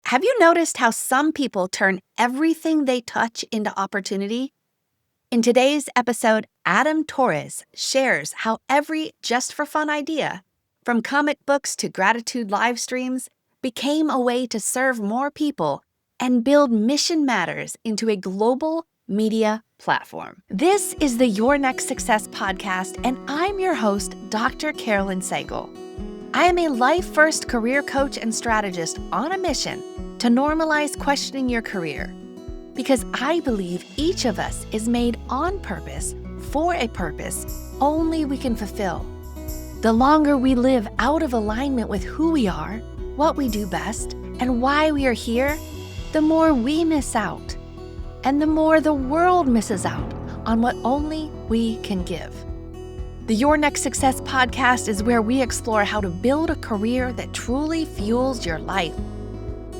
Have you noticed how some people turn everything they touch into opportunity? In today's episode, Adam Torres shares how every just for fun idea, from comic books to gratitude live streams, became a way to serve more people and build Mission Matters into a global media platform. This is the Your Next Success podcast, and I'm your host, Dr. Carolyn Segal. I am a life-first career coach and strategist on a mission to normalize questioning your career, because I believe each of us is made on purpose for a purpose only we can fulfill. The longer we live out of alignment with who we are, what we do best, and why we are here, the more we miss out, and the more the world misses out on what only we can give. The Your Next Success podcast is where we explore how to build a career that truly fuels your life.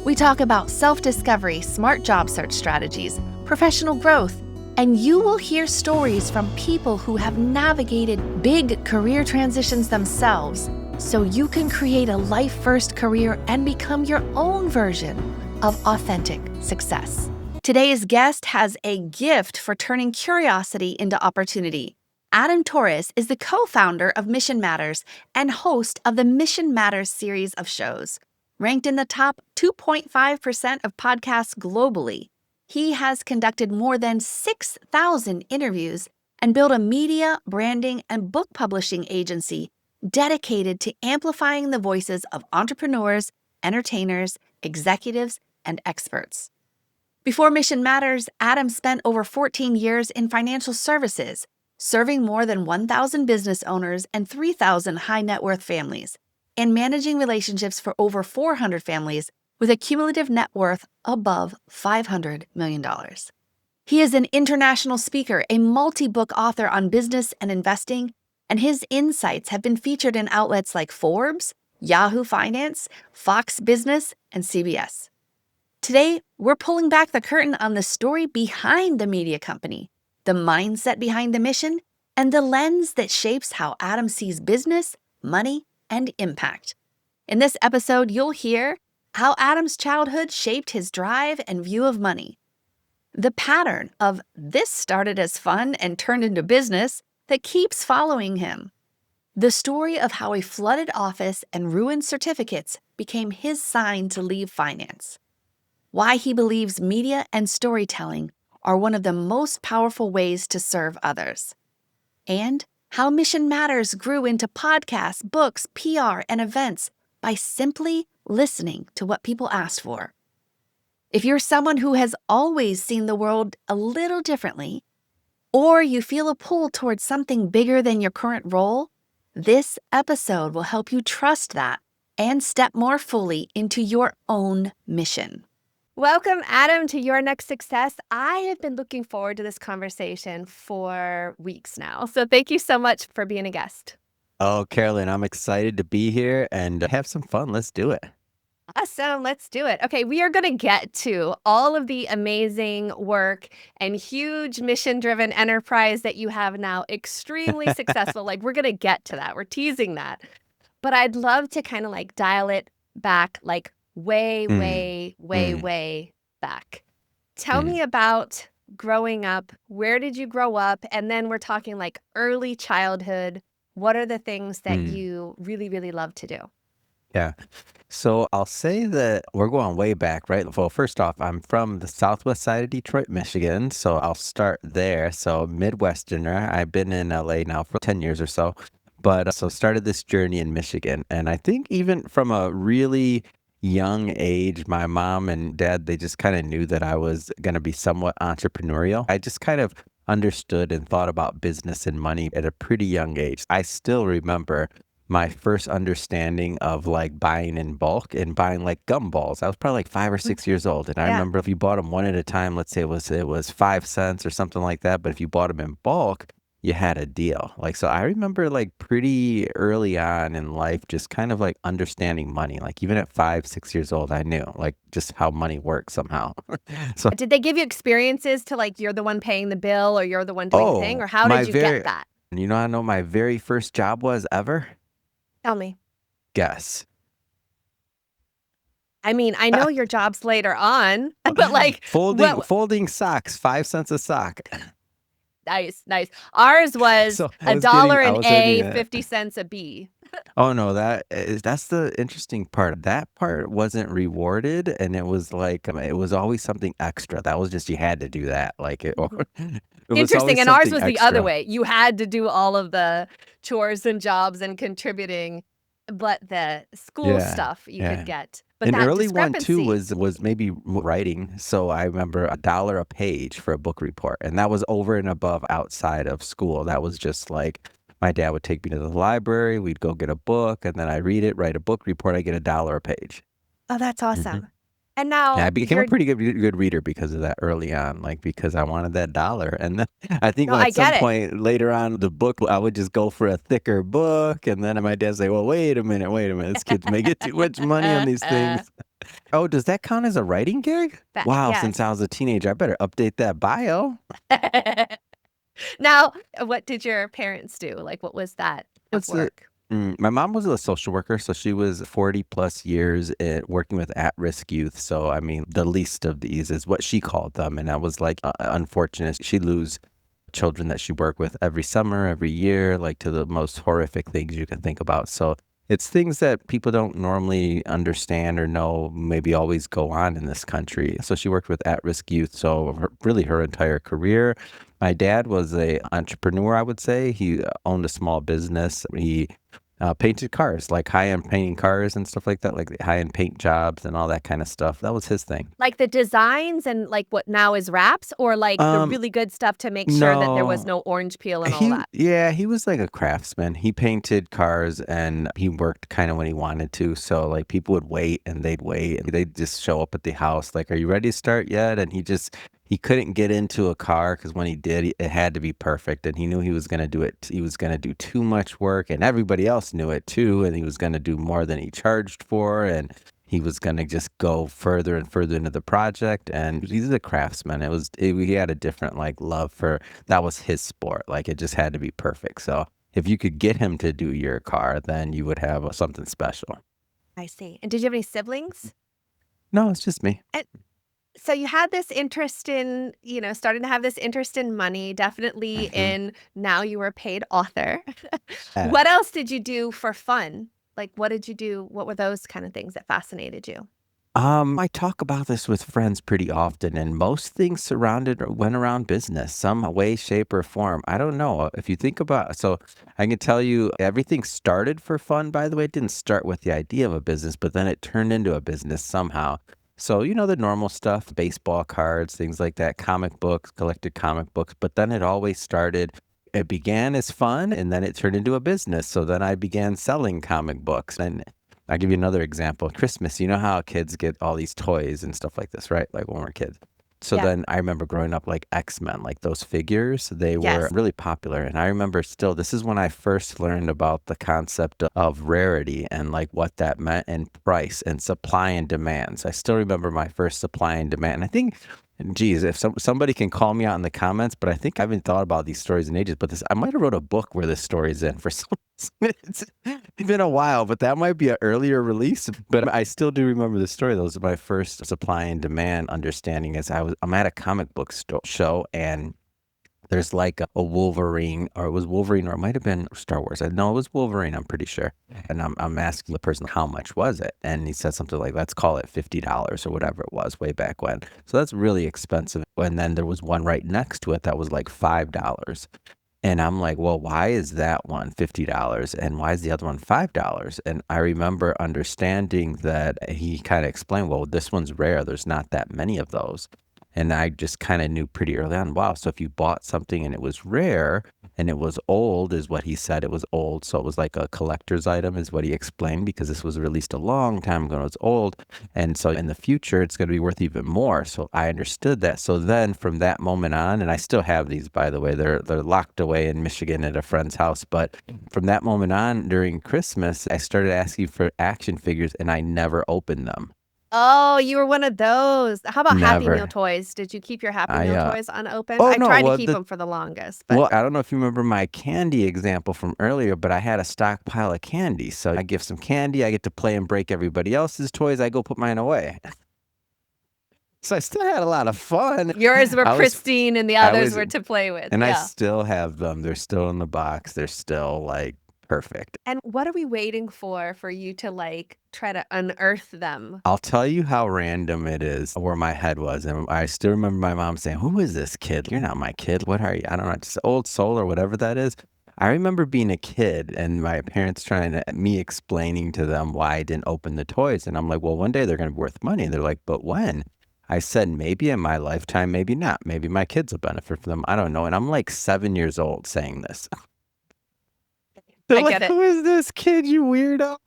We talk about self-discovery, smart job search strategies, professional growth, and you will hear stories from people who have navigated big career transitions themselves, so you can create a life-first career and become your own version of authentic success. Today's guest has a gift for turning curiosity into opportunity. Adam Torres is the co-founder of Mission Matters and host of the Mission Matters series of shows. Ranked in the top 2.5% of podcasts globally, he has conducted more than 6,000 interviews and built a media, branding, and book publishing agency dedicated to amplifying the voices of entrepreneurs, entertainers, executives, and experts. Before Mission Matters, Adam spent over 14 years in financial services, serving more than 1,000 business owners and 3,000 high net worth families, and managing relationships for over 400 families with a cumulative net worth above $500 million. He is an international speaker, a multi-book author on business and investing, and his insights have been featured in outlets like Forbes, Yahoo Finance, Fox Business, and CBS. Today, we're pulling back the curtain on the story behind the media company, the mindset behind the mission, and the lens that shapes how Adam sees business, money, and impact. In this episode, you'll hear how Adam's childhood shaped his drive and view of money, the pattern of this started as fun and turned into business that keeps following him, the story of how a flooded office and ruined certificates became his sign to leave finance, why he believes media and storytelling are one of the most powerful ways to serve others, and how Mission Matters grew into podcasts, books, PR, and events by simply listening to what people asked for. If you're someone who has always seen the world a little differently, or you feel a pull towards something bigger than your current role, this episode will help you trust that and step more fully into your own mission. Welcome, Adam, to Your Next Success. I have been looking forward to this conversation for weeks now. So thank you so much for being a guest. Oh, Carolyn, I'm excited to be here and have some fun. Let's do it. Awesome. Let's do it. Okay, we are going to get to all of the amazing work and huge mission-driven enterprise that you have now, extremely successful. We're going to get to that. We're teasing that. But I'd love to kind of dial it back, way back. Tell me about growing up. Where did you grow up? And then we're talking early childhood. What are the things that you really, really love to do? Yeah. So I'll say that we're going way back, right? Well, first off, I'm from the southwest side of Detroit, Michigan. So I'll start there. So Midwesterner. I've been in LA now for 10 years or so. But so started this journey in Michigan. And I think even from a really young age, my mom and dad, they just kind of knew that I was going to be somewhat entrepreneurial. I just kind of understood and thought about business and money at a pretty young age. I still remember my first understanding of buying in bulk and buying gumballs. I was probably 5 or 6 years old. And I remember if you bought them one at a time, let's say it was 5 cents or something like that. But if you bought them in bulk, you had a deal. So I remember pretty early on in life, just kind of understanding money. Even at 5, 6 years old, I knew just how money works somehow. So did they give you experiences to you're the one paying the bill or you're the one doing the thing, or how did you get that? You know, I know my very first job was ever? Tell me. Guess. I mean, I know your job's later on, but like, Folding socks, 5 cents a sock. nice, nice. Ours was So a dollar I an was earning A, that. 50 cents a B. Oh no, that's the interesting part. That part wasn't rewarded, and it was like it was always something extra. That was just you had to do that. Like it, or Mhm. it was Interesting. always And ours something was the other extra. way. You had to do all of the chores and jobs and contributing, but the school Yeah, stuff you could yeah. get. But An that early one too discrepancy. was maybe writing. So I remember $1 a page for a book report, and that was over and above outside of school. That was just like my dad would take me to the library. We'd go get a book, and then I read it, write a book report. I get $1 a page. Oh, that's Hmm. awesome. And Yeah, I now became a you're, pretty good reader because of that early on, like because I wanted that dollar. And then I think no, I at some get it. point later on the book, I would just go for a thicker book, and then my dad say, "Well, wait a minute, this kid's making too much money on these things." Oh, does that count as a writing gig? Wow, since I Yes. was a teenager, I better update that bio. Now, what did your parents do? Like, what was that of What's the work? My mom was a social worker, so she was 40 plus years working with at-risk youth. So, I mean, the least of these is what she called them. And I was like, unfortunate. She lose children that she worked with every summer, every year, like to the most horrific things you can think about. So it's things that people don't normally understand or know maybe always go on in this country. So she worked with at-risk youth. So really her entire career. My dad was a entrepreneur, I would say. He owned a small business. He painted cars, like high-end painting cars and stuff like that, like the high-end paint jobs and all that kind of stuff. That was his thing. Like the designs and like what now is wraps, or like the Um, really good stuff to make sure that there was no, no orange peel and all that? he was like a craftsman. He painted cars and he worked kind of when he wanted to. So like people would wait and they'd wait and they'd just show up at the house like, "Are you ready to start yet?" And he couldn't get into a car because when he did, it had to be perfect. And he knew he was going to do it. He was going to do too much work and everybody else knew it too. And he was going to do more than he charged for. And he was gonna just go further and further into the project, and he's a craftsman. He had a different like love for that was his sport. Like it just had to be perfect. So if you could get him to do your car, then you would have something special. I see. And did you have any siblings? No, it's just me. And so you had this interest in, starting to have this interest in money, definitely Hmm. in now you were a paid author. Yeah. What else did you do for fun? Like, what did you do? What were those kind of things that fascinated you? I talk about this with friends pretty often, and most things surrounded or went around business, some way, shape, or form. I don't know if you think about. So I can tell you, everything started for fun. By the way, it didn't start with the idea of a business, but then it turned into a business somehow. So the normal stuff, baseball cards, things like that, comic books, collected comic books. But then it always started. It began as fun, and then it turned into a business. So then I began selling comic books, and I'll give you another example. Christmas, you know how kids get all these toys and stuff like this, right? Like when we're kids. So Yeah. then I remember growing up like X-Men, like those figures, they were Yes. really popular. And I remember still, this is when I first learned about the concept of rarity and like what that meant and price and supply and demand. So I still remember my first supply and demand. And I think, geez, if somebody can call me out in the comments, but I think I haven't thought about these stories in ages. But I might have wrote a book where this story's in for some it's been a while, but that might be an earlier release. But I still do remember the story. Those are my first supply and demand understanding. I'm at a comic book show, and there's like a Wolverine, or it was Wolverine, or it might have been Star Wars. No, it was Wolverine, I'm pretty sure. And I'm asking the person how much was it, and he said something like, "Let's call it $50 or whatever it was way back when." So that's really expensive. And then there was one right next to it that was like $5. And I'm like, "Well, why is that one $50 and why is the other one $5?" And I remember understanding that he kind of explained, "Well, this one's rare. There's not that many of those." And I just kind of knew pretty early on, wow, so if you bought something and it was rare and it was old, is what he said, it was old. So it was like a collector's item, is what he explained, because this was released a long time ago and it's old. And so in the future, it's going to be worth even more. So I understood that. So then from that moment on, and I still have these, by the way, they're locked away in Michigan at a friend's house. But from that moment on, during Christmas, I started asking for action figures and I never opened them. Oh, you were one of those. How about Happy Meal Never. toys? Did you keep your Happy I, Meal uh toys unopened? oh, I no, tried to well, keep them for the longest, but well, I don't know if you remember my candy example from earlier, but I had a stockpile of candy. So I give some candy, I get to play and break everybody else's toys, I go put mine away. So I still had a lot of fun. yours were I was pristine and the I others was were to play with. and I Yeah. still have them. They're still in the box. They're still, like, perfect. And what are we waiting for you to, like, try to unearth them? I'll tell you how random it is where my head was, and I still remember my mom saying, "Who is this kid? You're not my kid. What are you? I don't know, just old soul or whatever that is." I remember being a kid and my parents trying to me explaining to them why I didn't open the toys, and I'm like, "Well, one day they're gonna be worth money." They're like, "But when?" I said, "Maybe in my lifetime, maybe not. Maybe my kids will benefit from them. I don't know." And I'm like 7 years old saying this. They're I like, get it. "Who is this kid, you weirdo?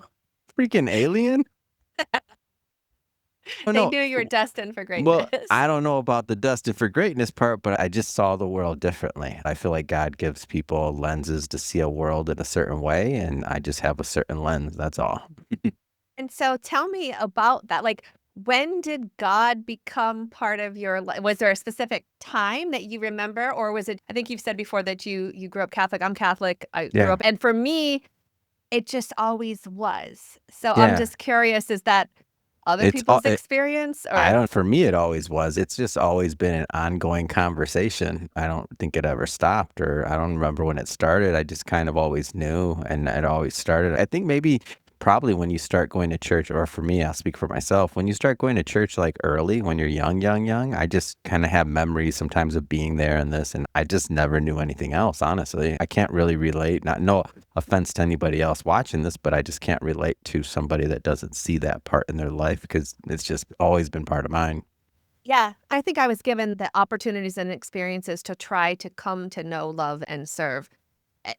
Freaking alien?" Oh, They no. knew you were destined for Well, greatness. I don't know about the destined for greatness part, but I just saw the world differently. I feel like God gives people lenses to see a world in a certain way, and I just have a certain lens. That's all. And so tell me about that. Like, when did God become part of your life? Was there a specific time that you remember, or was it? I think you've said before that you grew up Catholic. I'm Catholic. I grew Yeah. up, and for me, it just always was. So I'm Yeah. just curious: is that other It's all, people's experience, I or don't, for me, it always was. It's just always been an ongoing conversation. I don't think it ever stopped, or I don't remember when it started. I just kind of always knew, and it always started. I think maybe probably when you start going to church, or for me, I'll speak for myself, when you start going to church like early, when you're young, I just kind of have memories sometimes of being there and this, and I just never knew anything else, honestly. I can't really relate, not no offense to anybody else watching this, but I just can't relate to somebody that doesn't see that part in their life because it's just always been part of mine. yeah, I think I was given the opportunities and experiences to try to come to know, love, and serve.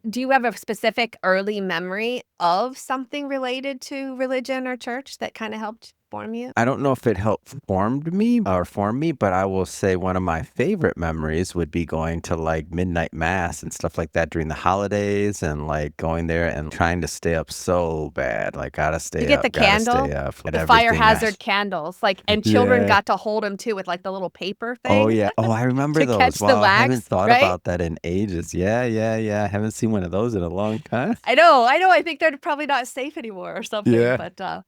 Do you have a specific early memory of something related to religion or church that kind of helped form you? I don't know if it helped form me, but I will say one of my favorite memories would be going to like midnight mass and stuff like that during the holidays and like going there and trying to stay up so bad. Like, You get the gotta stay candle, up, and the fire everything. hazard candles, like, and children Yeah. got to hold them too with like the little paper Oh, thing yeah. Oh, I remember to those. catch the Wow, I haven't wax, thought right? about that in ages. Yeah. I haven't seen one of those in a long time. I know. I think they're probably not safe anymore or something, Yeah. but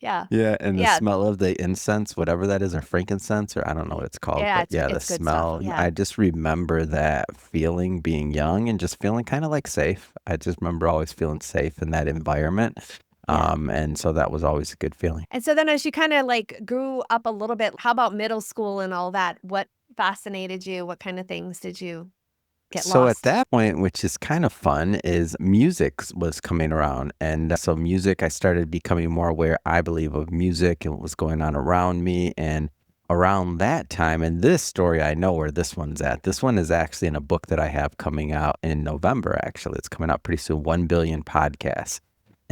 yeah, Yeah, and the yeah, smell of the incense, whatever that is, or frankincense, or I don't know what it's called, yeah. but yeah, the It's good stuff. smell. Yeah, I just remember that feeling being young and just feeling kind of like safe. I just remember always feeling safe in that environment. yeah. And so that was always a good feeling. And so then, as you kind of like grew up a little bit, how about middle school and all that? What fascinated you? What kind of things did you get So at lost? that point, which is kind of fun, is was coming around. And so music, I started becoming more aware, I believe, of music and what was going on around me. And around that time, and this story, I know where this one's at. This one is actually in a book that I have coming out in November, actually. It's coming out pretty soon, 1 billion podcasts.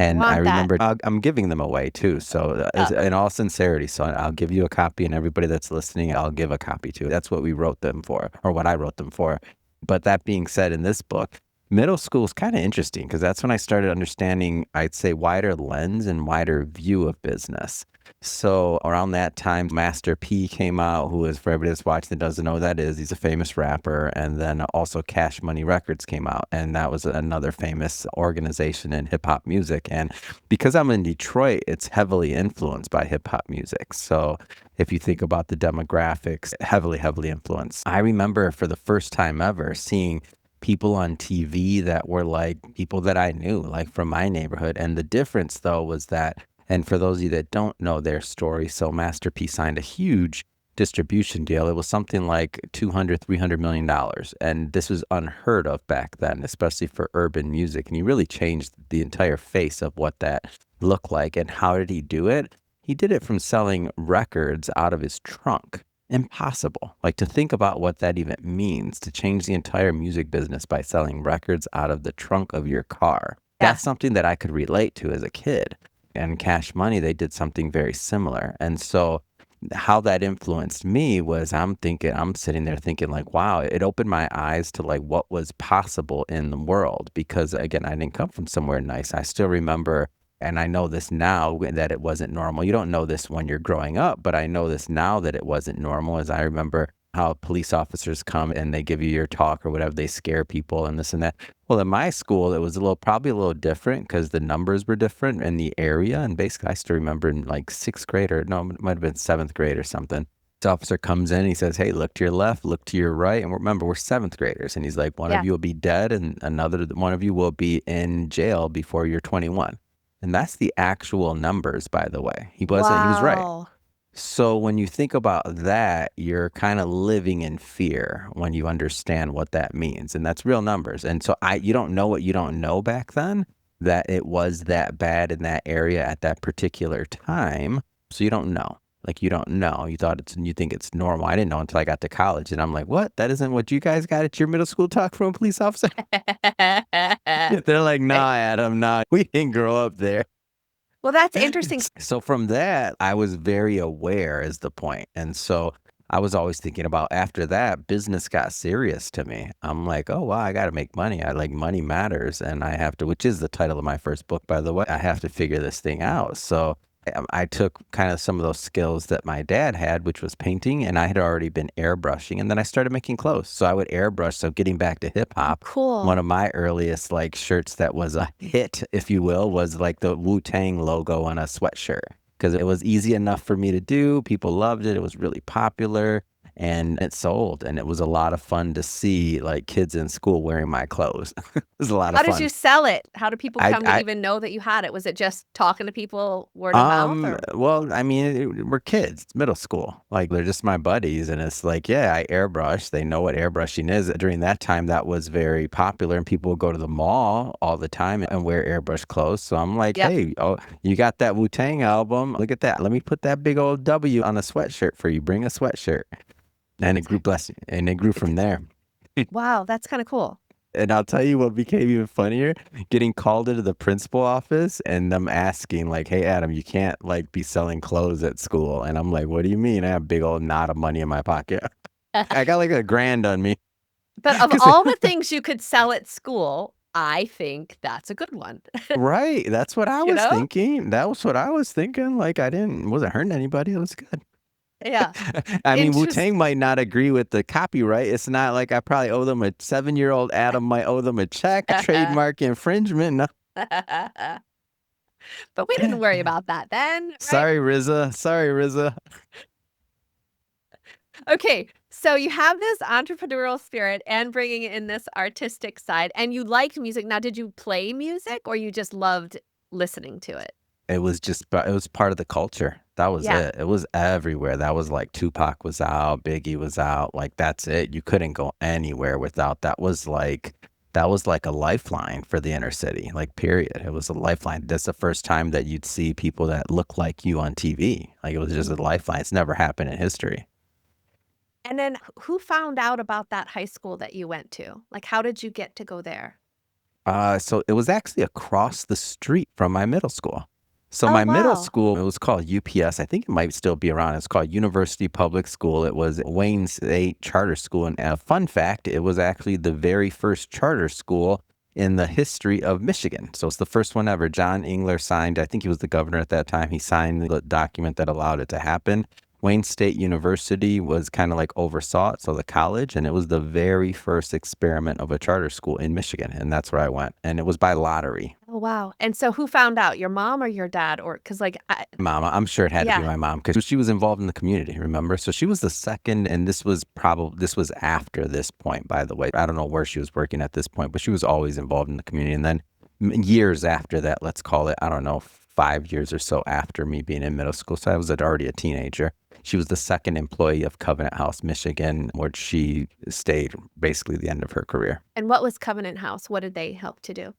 I And I want that. remember I'm giving them away too. So Yeah. in all sincerity, so I'll give you a copy, and everybody that's listening, I'll give a copy to. That's what we wrote them for, or what I wrote them for. But that being said, in this book, middle school is kind of interesting because that's when I started understanding, I'd say, wider lens and wider view of business. So around that time, Master P came out, who is, for everybody that's watching that doesn't know who that is, he's a famous rapper. And then also Cash Money Records came out, and that was another famous organization in hip hop music. And because I'm in Detroit, it's heavily influenced by hip hop music. So if you think about the demographics, heavily influenced. I remember for the first time ever seeing people on TV that were like people that I knew, like from my neighborhood. And the difference though was that, and for those of you that don't know their story, so Master P signed a huge distribution deal. It was something like $200-300 million. And this was unheard of back then, especially for urban music. And he really changed the entire face of what that looked like. And how did he do it? He did it from selling records out of his trunk. Impossible. Like, to think about what that even means, to change the entire music business by selling records out of the trunk of your car. Yeah. That's something that I could relate to as a kid. And Cash Money, they did something very similar. And so how that influenced me was I'm sitting there thinking like, wow, it opened my eyes to like what was possible in the world. Because again, I didn't come from somewhere nice. I still remember And I know this now that it wasn't normal. You don't know this when you're growing up, but I know this now that it wasn't normal, as I remember how police officers come and they give you your talk or whatever, they scare people and this and that. Well, in my school, it was probably a little different because the numbers were different in the area. And basically, I still remember in like sixth grade or no, it might have been seventh grade or something. The officer comes in, he says, "Hey, look to your left, look to your right." And remember, we're seventh graders. And he's like, one of Yeah. you will be dead and another one of you will be in jail before you're 21. And that's the actual numbers, by the way. He was right. Wow. So when you think about that, you're kind of living in fear when you understand what that means. And that's real numbers. And so you don't know what you don't know back then, that it was that bad in that area at that particular time. So you don't know. Like, you don't know. You think it's normal. I didn't know until I got to college. And I'm like, what? That isn't what you guys got at your middle school talk from a police officer? They're like, nah, Adam, nah. We didn't grow up there. Well, that's interesting. So from that, I was very aware is the point. And so I was always thinking about, after that, business got serious to me. I'm like, oh, wow, I got to make money. Money matters. And I have to, which is the title of my first book, by the way, I have to figure this thing out. So I took kind of some of those skills that my dad had, which was painting, and I had already been airbrushing, and then I started making clothes. So I would airbrush. So getting back to hip hop, Cool. one of my earliest shirts that was a hit, if you will, was like the Wu-Tang logo on a sweatshirt, because it was easy enough for me to do. People loved it. It was really popular. And it sold, and it was a lot of fun to see kids in school wearing my clothes. It was a lot of How fun. did you sell it? How did people come to I even know that you had it? Was it just talking to people word of mouth? Or? Well, I mean, we're kids, it's middle school. They're just my buddies, and it's yeah, I airbrush. They know what airbrushing is. During that time, that was very popular, and people would go to the mall all the time and wear airbrush clothes. So I'm like, Yep. hey, oh, you got that Wu-Tang album? Look at that. Let me put that big old W on a sweatshirt for you. Bring a sweatshirt. And it grew, bless you, and it grew from there. Wow, that's kind of cool. And I'll tell you what became even funnier, getting called into the principal office and them asking hey, Adam, you can't be selling clothes at school. And I'm like, what do you mean? I have a big old knot of money in my pocket. I got $1,000 on me. But of all the things you could sell at school, I think that's a good one. Right. That's what I You was know? thinking. That was what I was thinking. Wasn't hurting anybody. It was good. Yeah. I mean, Interest- Wu-Tang might not agree with the copyright. It's not like I probably owe them 7-year-old Adam might owe them a check, trademark infringement. No. But we didn't worry about that then. Right? Sorry, RZA. Okay, so you have this entrepreneurial spirit and bringing in this artistic side, and you liked music. Now, did you play music, or you just loved listening to it? It was part of the culture. That was Yeah. it. It was everywhere. That was Tupac was out, Biggie was out. That's it. You couldn't go anywhere without that. Was like a lifeline for the inner city. Period. It was a lifeline. That's the first time that you'd see people that look like you on TV. It was just a lifeline. It's never happened in history. And then who found out about that high school that you went to? How did you get to go there? So it was actually across the street from my middle school. So Oh, my middle wow. school, it was called UPS. I think it might still be around. It's called University Public School. It was Wayne State Charter School. And a fun fact, it was actually the very first charter school in the history of Michigan. So it's the first one ever. John Engler signed, I think he was the governor at that time. He signed the document that allowed it to happen. Wayne State University was kind of oversaw it, so the college, and it was the very first experiment of a charter school in Michigan, and that's where I went, and it was by lottery. Oh, wow. And so who found out, your mom or your dad? Or because Mama, I'm sure it had to Yeah. be my mom because she was involved in the community, remember? So she was the second, and this was after this point, by the way. I don't know where she was working at this point, but she was always involved in the community. And then years after that, let's call it, I don't know, 5 years or so after me being in middle school, so I was already a teenager. She was the second employee of Covenant House, Michigan, where she stayed basically the end of her career. And what was Covenant House? What did they help to do?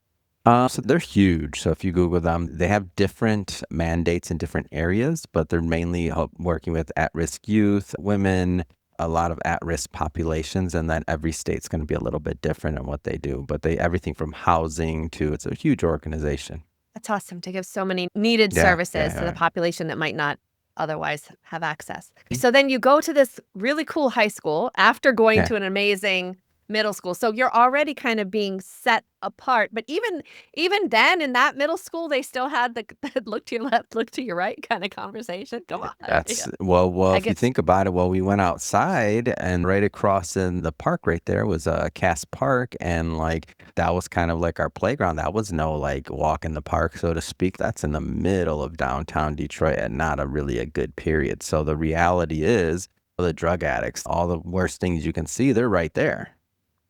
So they're huge. So if you Google them, they have different mandates in different areas, but they're mainly working with at-risk youth, women, a lot of at-risk populations, and then every state's going to be a little bit different in what they do. But everything from housing to, it's a huge organization. That's awesome to give so many needed services to the population that might not otherwise have access. So then you go to this really cool high school after going to an amazing middle school. So you're already kind of being set apart. But even then in that middle school, they still had the look to your left, look to your right kind of conversation. Come on. That's Yeah. well, I if you guess think about it, well, we went outside and right across in the park right there was a Cass Park, and like that was kind of like our playground. That was no like walk in the park, so to speak. That's in the middle of downtown Detroit and not a really a good period. So the reality is the drug addicts, all the worst things you can see, they're right there.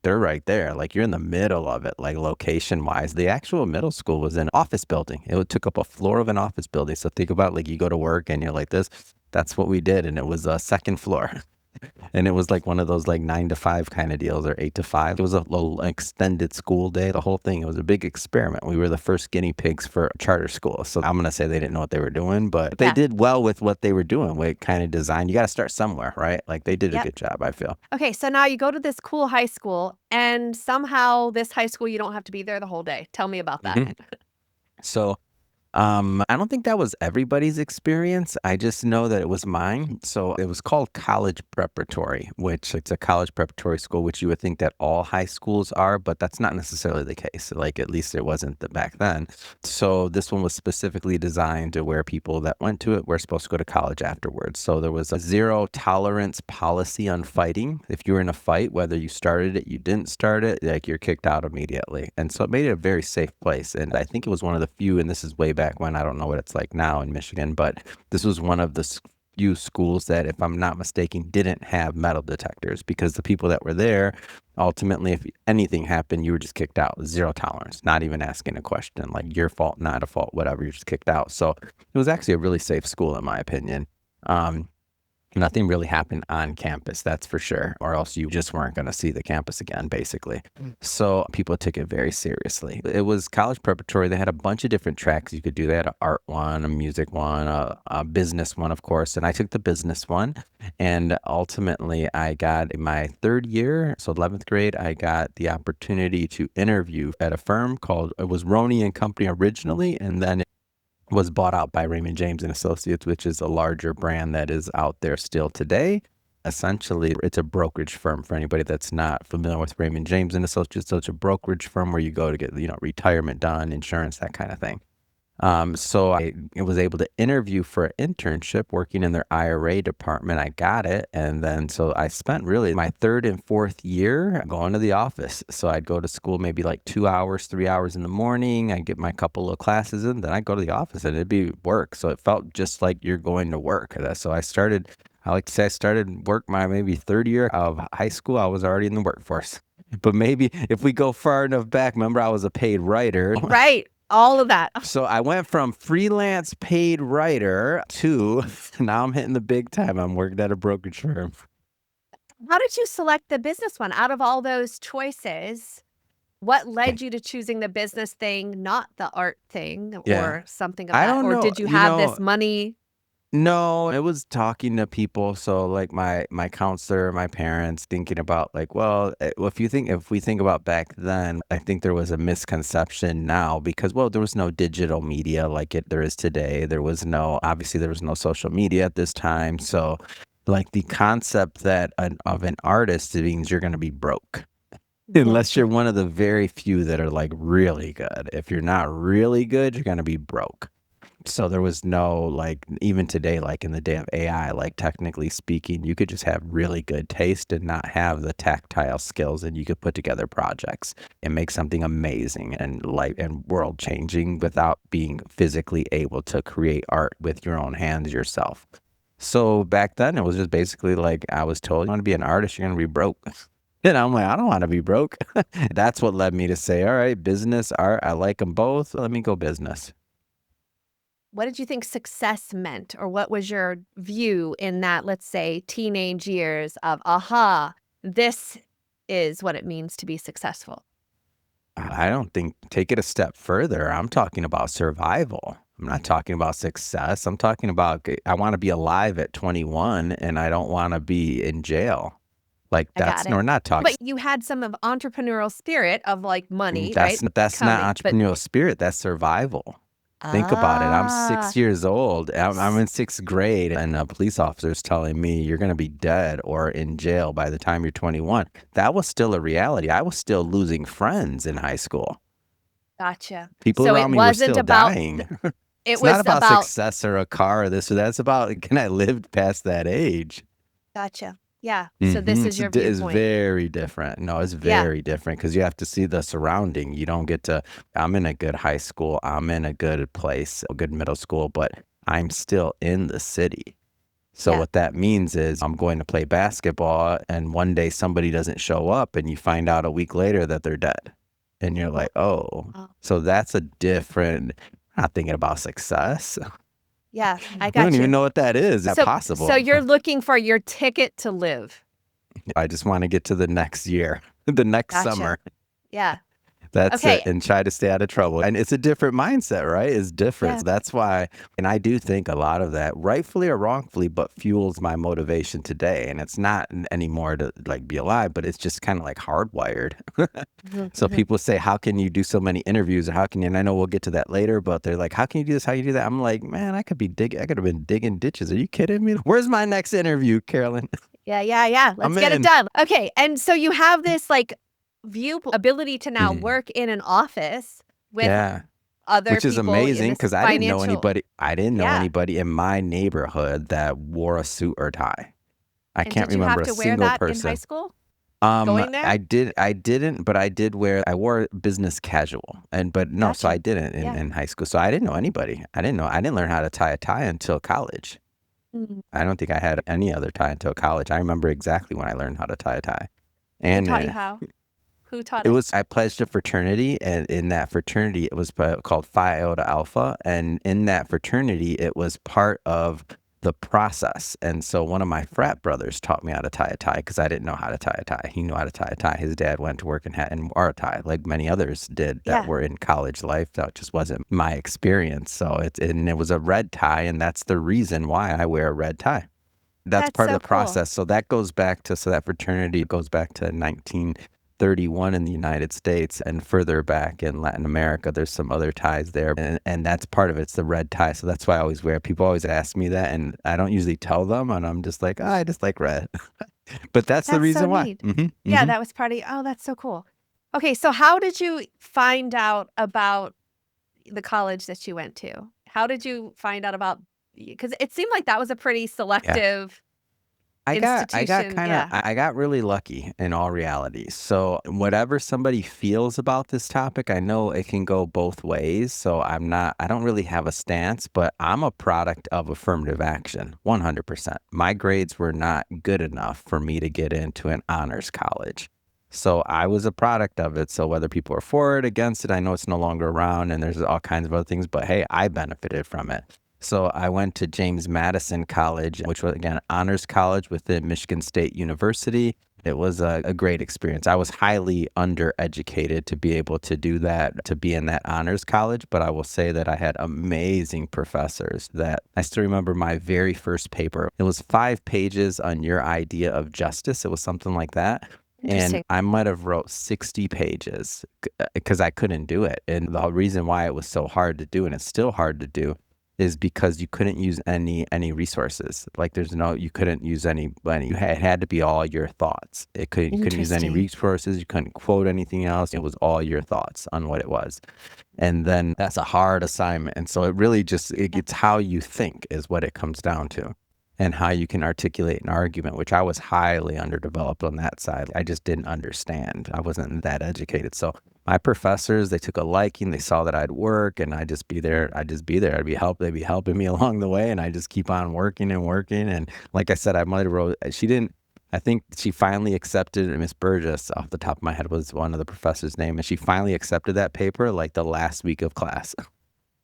They're right there. Like you're in the middle of it, like location wise. The actual middle school was an office building. It took up a floor of an office building. So think about like you go to work and you're like this. That's what we did. And it was a second floor. And it was like one of those like 9 to 5 kind of deals or 8 to 5. It was a little extended school day, the whole thing. It was a big experiment. We were the first guinea pigs for a charter school. So I'm going to say they didn't know what they were doing, but they Yeah. did well with what they were doing. With kind of design. You got to start somewhere, right? Like they did a Yep. good job, I feel. Okay, so now you go to this cool high school, and somehow this high school, you don't have to be there the whole day. Tell me about that. Mhm. So I don't think that was everybody's experience. I just know that it was mine. So it was called college preparatory, which it's a college preparatory school, which you would think that all high schools are, but that's not necessarily the case. Like at least it wasn't back then. So this one was specifically designed to where people that went to it were supposed to go to college afterwards. So there was a zero tolerance policy on fighting. If you were in a fight, whether you started it, you didn't start it, like you're kicked out immediately. And so it made it a very safe place. And I think it was one of the few, and this is way back when, I don't know what it's like now in Michigan, but this was one of the few schools that, if I'm not mistaken, didn't have metal detectors, because the people that were there, ultimately, if anything happened, you were just kicked out. Zero tolerance, not even asking a question, like your fault, not a fault, whatever, you're just kicked out. So it was actually a really safe school, in my opinion. Nothing really happened on campus, that's for sure, or else you just weren't going to see the campus again, basically. So people took it very seriously. It was college preparatory. They had a bunch of different tracks you could do. They had an art one, a music one, a business one, of course. And I took the business one. And ultimately, I got in my third year, so 11th grade, I got the opportunity to interview at a firm called, it was Roney and Company originally, and then was bought out by Raymond James and Associates, which is a larger brand that is out there still today. Essentially, it's a brokerage firm for anybody that's not familiar with Raymond James and Associates. So it's a brokerage firm where you go to get, retirement done, insurance, that kind of thing. So I was able to interview for an internship working in their IRA department. I got it. And then, so I spent really my third and fourth year going to the office. So I'd go to school maybe like 2 hours, 3 hours in the morning. I'd get my couple of classes in, then I'd go to the office and it'd be work. So it felt just like you're going to work. So I like to say I started work my maybe third year of high school. I was already in the workforce. But maybe if we go far enough back, remember I was a paid writer. Right. All of that. So I went from freelance paid writer to now I'm hitting the big time. I'm working at a brokerage firm. How did you select the business one out of all those choices? What led you to choosing the business thing, not the art thing Yeah. or something of I that? don't Or know. did you have this money? No, it was talking to people. So like my counselor, my parents, thinking about like, well, if we think about back then, I think there was a misconception now because, well, there was no digital media like there is today. Obviously there was no social media at this time. So like the concept that of an artist means you're going to be broke. Unless you're one of the very few that are like really good. If you're not really good, you're going to be broke. So there was no, like, even today, like in the day of AI, like technically speaking, you could just have really good taste and not have the tactile skills, and you could put together projects and make something amazing and world changing without being physically able to create art with your own hands yourself. So back then it was just basically like I was told, you want to be an artist, you're going to be broke. And I'm like, I don't want to be broke. That's what led me to say, all right, business, art, I like them both. Let me go business. What did you think success meant? Or what was your view in that, let's say, teenage years of, this is what it means to be successful? I don't think, take it a step further. I'm talking about survival. I'm not talking about success. I'm talking about, I want to be alive at 21 and I don't want to be in jail. Like I got it. we're not talking. But you had some of entrepreneurial spirit of like money, right? That's not Coming, but entrepreneurial spirit. That's survival. Think about it. I'm Ah, 6 years old. I'm s- in sixth grade, and a police officer is telling me you're going to be dead or in jail by the time you're 21. That was still a reality. I was still losing friends in high school. gotcha. People So it around me were wasn't still about, dying. it It's not was about about, success or a car or this or that. It's about, can I live past that age? gotcha. Yeah. So this is your It's viewpoint. very different. No, it's Yeah. very different because you have to see the surrounding. You don't get to, I'm in a good high school. I'm in a good place, a good middle school, but I'm still in the city. So Yeah. what that means is I'm going to play basketball and one day somebody doesn't show up and you find out a week later that they're dead. And you're Wow. like, oh, so that's a different, not thinking about success. Yeah. I We don't got even you. know what that is. Is that So possible? you're looking for your ticket to live. I just want to get to the next year, the next Gotcha. summer. Yeah. That's it. Okay. And try to stay out of trouble. And it's a different mindset, right? It's different. Yeah. So that's why, and I do think a lot of that, rightfully or wrongfully, but fuels my motivation today. And it's not anymore to like be alive, but it's just kind of like hardwired. Mhm, So mhm. people say, how can you do so many interviews? Or how can you, and I know we'll get to that later, but they're like, how can you do this? How you do that? I'm like, man, I could have been digging ditches. Are you kidding me? Where's my next interview, Carolyn? Yeah, yeah, yeah. I'm Let's get it in. done. Okay. And so you have this like ability to now Mm, work in an office with yeah. other Which is people in amazing this because financial. I didn't know Yeah. anybody in my neighborhood that wore a suit or tie. I And can't did you remember have a to wear single that in high person. school going there? I didn't, but I wore business casual. But no, so I Gotcha. didn't Yeah. in high school. So I didn't know anybody. I didn't learn how to tie a tie until college. Mm. I don't think I had any other tie until college. I remember exactly when I learned how to tie a tie. Who And taught you how? Who taught it it? was, I pledged a fraternity, and in that fraternity, it was called Phi Iota Alpha. And in that fraternity, it was part of the process. And so one of my frat brothers taught me how to tie a tie because I didn't know how to tie a tie. He knew how to tie a tie. His dad went to work and wore a tie, like many others did that Yeah. were in college life. That just wasn't my experience. So and it was a red tie, and that's the reason why I wear a red tie. That's That's part of so the cool. process. So that goes back to, so that fraternity goes back to 1931 in the United States, and further back in Latin America, there's some other ties there. And that's part of it. It's the red tie. So that's why I always wear it. People always ask me that, and I don't usually tell them. And I'm just like, I just like red. But that's the That's so reason why. neat. Yeah, that was part of, oh, that's so cool. Okay, so how did you find out about the college that you went to? How did you find out about, because it seemed like that was a pretty Yeah. selective I got institution. kind of, Yeah. I got really lucky in all reality. So whatever somebody feels about this topic, I know it can go both ways. So I don't really have a stance, but I'm a product of affirmative action, 100%. My grades were not good enough for me to get into an honors college. So I was a product of it. So whether people are for it, against it, I know it's no longer around and there's all kinds of other things, but hey, I benefited from it. So I went to James Madison College, which was, again, honors college within Michigan State University. It was a great experience. I was highly undereducated to be able to do that, to be in that honors college. But I will say that I had amazing professors that I still remember my very first paper. It was 5 pages on your idea of justice. It was something like that. And Interesting. I might have wrote 60 pages because I couldn't do it. And the reason why it was so hard to do, and it's still hard to do, is because you couldn't use any resources. Like you couldn't use any, it had to be all your thoughts. You couldn't use any Interesting. resources. You couldn't quote anything else. It was all your thoughts on what it was. And then that's a hard assignment. And so it really just, it's how you think is what it comes down to, and how you can articulate an argument, which I was highly underdeveloped on that side. I just didn't understand. I wasn't that educated. So my professors, they took a liking. They saw that I'd work, and I'd just be there. They'd be helping me along the way, and I just keep on working and working. And like I said, I might have wrote, she didn't, I think she finally accepted, Miss Burgess, off the top of my head, was one of the professors' name, and she finally accepted that paper like the last week of class.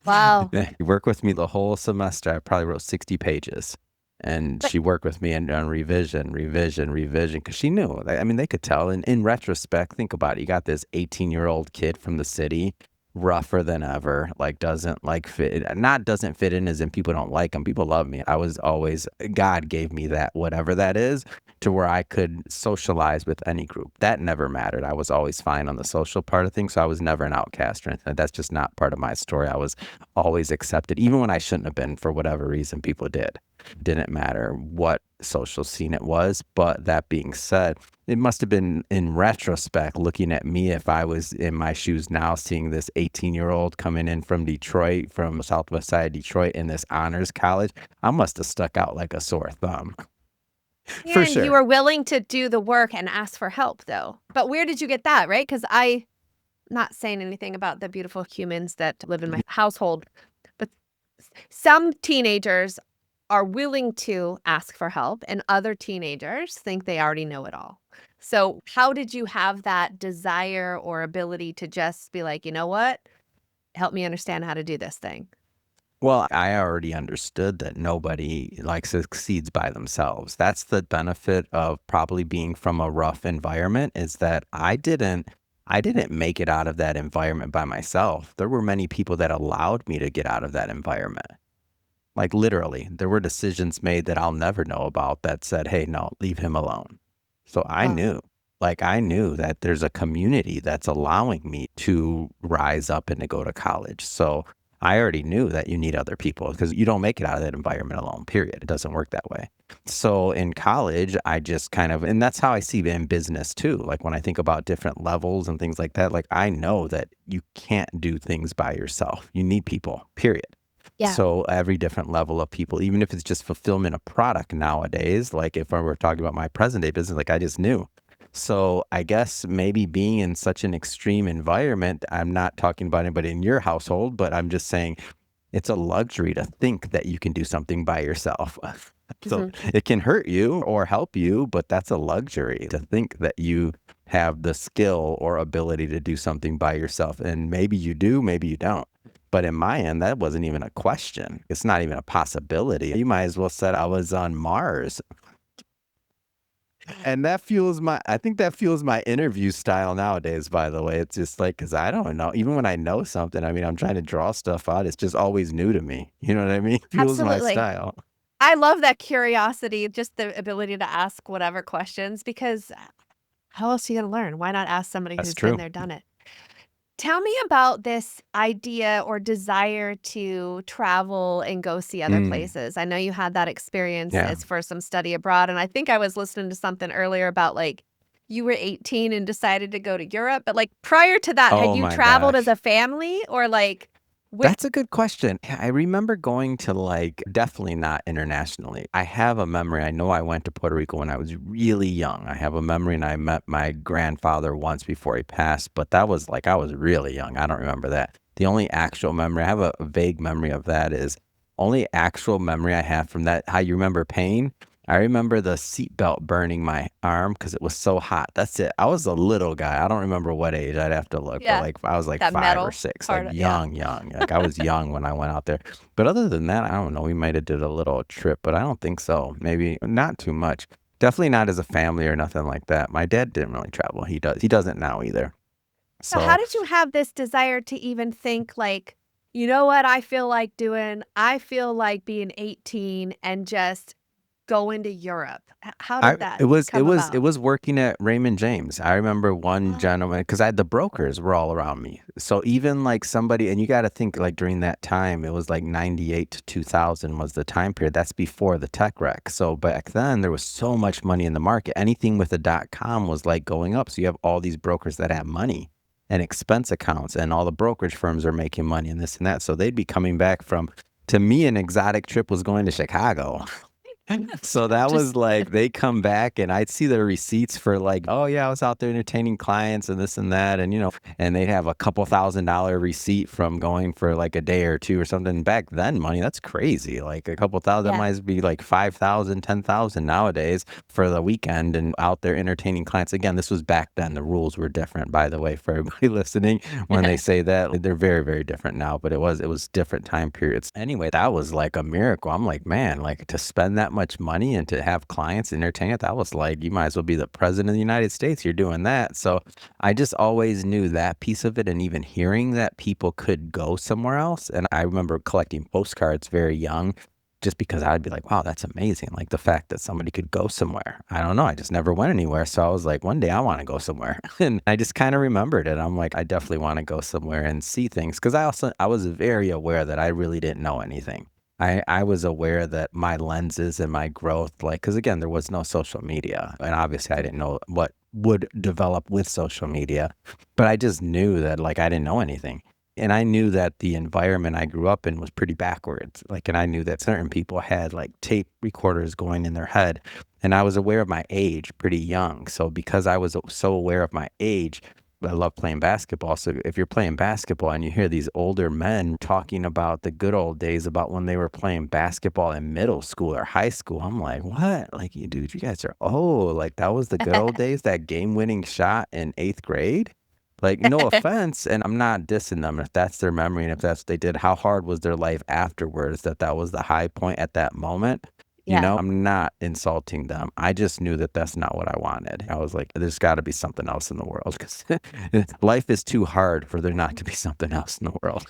Wow. You work with me the whole semester. I probably wrote 60 pages. And But she worked with me on revision, because she knew. I mean, they could tell. And in retrospect, think about it. You got this 18-year-old kid from the city rougher than ever, like doesn't like fit, not doesn't fit in as in people don't like them. People love me. I was always, God gave me that, whatever that is, to where I could socialize with any group. That never mattered. I was always fine on the social part of things. So I was never an outcast or anything. That's just not part of my story. I was always accepted, even when I shouldn't have been for whatever reason people did. Didn't matter what social scene it was. But that being said, it must have been in retrospect, looking at me, if I was in my shoes now, seeing this 18-year-old coming in from Detroit, from southwest side of Detroit in this honors college, I must have stuck out like a sore thumb. For And you sure. were willing to do the work and ask for help, though. But where did you get that, right? Because I'm not saying anything about the beautiful humans that live in my household, but some teenagers are willing to ask for help, and other teenagers think they already know it all. So, how did you have that desire or ability to just be like, you know what? Help me understand how to do this thing? Well, I already understood that nobody like succeeds by themselves. That's the benefit of probably being from a rough environment, is that I didn't make it out of that environment by myself. There were many people that allowed me to get out of that environment. Like literally, there were decisions made that I'll never know about that said, "Hey, no, leave him alone." So Wow. I knew that there's a community that's allowing me to rise up and to go to college. So I already knew that you need other people because you don't make it out of that environment alone, period. It doesn't work that way. So in college, I just kind of, and that's how I see it in business too. Like when I think about different levels and things like that, like I know that you can't do things by yourself. You need people, period. Yeah. So every different level of people, even if it's just fulfillment of product nowadays, like if I were talking about my present day business, like I just knew. So I guess maybe being in such an extreme environment, I'm not talking about anybody in your household, but I'm just saying it's a luxury to think that you can do something by yourself. So Mhm. it can hurt you or help you, but that's a luxury to think that you have the skill or ability to do something by yourself. And maybe you do, maybe you don't. But in my end, that wasn't even a question. It's not even a possibility. You might as well said I was on Mars. And I think that fuels my interview style nowadays, by the way. It's just like, cause I don't know. Even when I know something, I mean, I'm trying to draw stuff out. It's just always new to me. You know what I mean? Fuels my Absolutely. style. I love that curiosity, just the ability to ask whatever questions because how else are you gonna learn? Why not ask somebody That's who's been true. there, done it? Tell me about this idea or desire to travel and go see other Mm, places. I know you had that experience yeah. as for some study abroad, and I think I was listening to something earlier about, like, you were 18 and decided to go to Europe, but, like, prior to that, had Oh you my traveled as gosh. a family or, like, where? That's a good question. Yeah, I remember going to like, definitely not internationally. I have a memory. I know I went to Puerto Rico when I was really young. I have a memory and I met my grandfather once before he passed, but that was like I was really young. I don't remember that. The only actual memory, I have a vague memory of that, is only actual memory I have from that. How you remember pain? I remember the seatbelt burning my arm because it was so hot. That's it. I was a little guy. I don't remember what age. I'd have to look, but Yeah, like I was like that 5 or 6, like metal part yeah. young, young. Like I was young when I went out there. But other than that, I don't know. We might have did a little trip, but I don't think so. Maybe not too much. Definitely not as a family or nothing like that. My dad didn't really travel. He does. He doesn't now either. So how So did you have this desire to even think like, "You know what I feel like doing? I feel like being 18 and just going to Europe." How I did that it was it come was it about? was working at Raymond James. I remember one Oh, gentleman because I had the brokers were all around me. So even like somebody, and you got to think like during that time, it was like 98 to 2000 was the time period. That's before the tech wreck. So back then there was so much money in the market. Anything with a .com was like going up. So you have all these brokers that have money and expense accounts, and all the brokerage firms are making money and this and that. So they'd be coming back from. To me, an exotic trip was going to Chicago. So that just was like they come back and I'd see the receipts for like, oh yeah, I was out there entertaining clients and this and that. And and they'd have a couple $1,000 receipt from going for like a day or two or something. Back then, money, that's crazy. Like a couple thousand, that yeah. might be like 5,000, 10,000 nowadays for the weekend and out there entertaining clients. Again, this was back then. The rules were different, by the way, for everybody listening. When they say that, they're very, very different now, but it was different time periods. Anyway, that was like a miracle. I'm like, man, like to spend that much money and to have clients entertain it, that was like, you might as well be the president of the United States. You're doing that. So I just always knew that piece of it, and even hearing that people could go somewhere else. And I remember collecting postcards very young, just because I'd be like, wow, that's amazing. Like the fact that somebody could go somewhere. I don't know. I just never went anywhere. So I was like, one day I want to go somewhere. And I just kind of remembered it. I'm like, I definitely want to go somewhere and see things. Because I was very aware that I really didn't know anything. I was aware that my lenses and my growth, like, because again, there was no social media. And obviously I didn't know what would develop with social media. But I just knew that like I didn't know anything. And I knew that the environment I grew up in was pretty backwards. Like, and I knew that certain people had like tape recorders going in their head. And I was aware of my age pretty young. So because I was so aware of my age, I love playing basketball. So if you're playing basketball and you hear these older men talking about the good old days, about when they were playing basketball in middle school or high school, I'm like, what? Like, you dude, you guys are old. Like, that was the good old days, that game-winning shot in 8th grade. Like, no offense, and I'm not dissing them if that's their memory and if that's what they did. How hard was their life afterwards that was the high point at that moment? You Yeah. know, I'm not insulting them. I just knew that that's not what I wanted. I was like, there's got to be something else in the world, because life is too hard for there not to be something else in the world.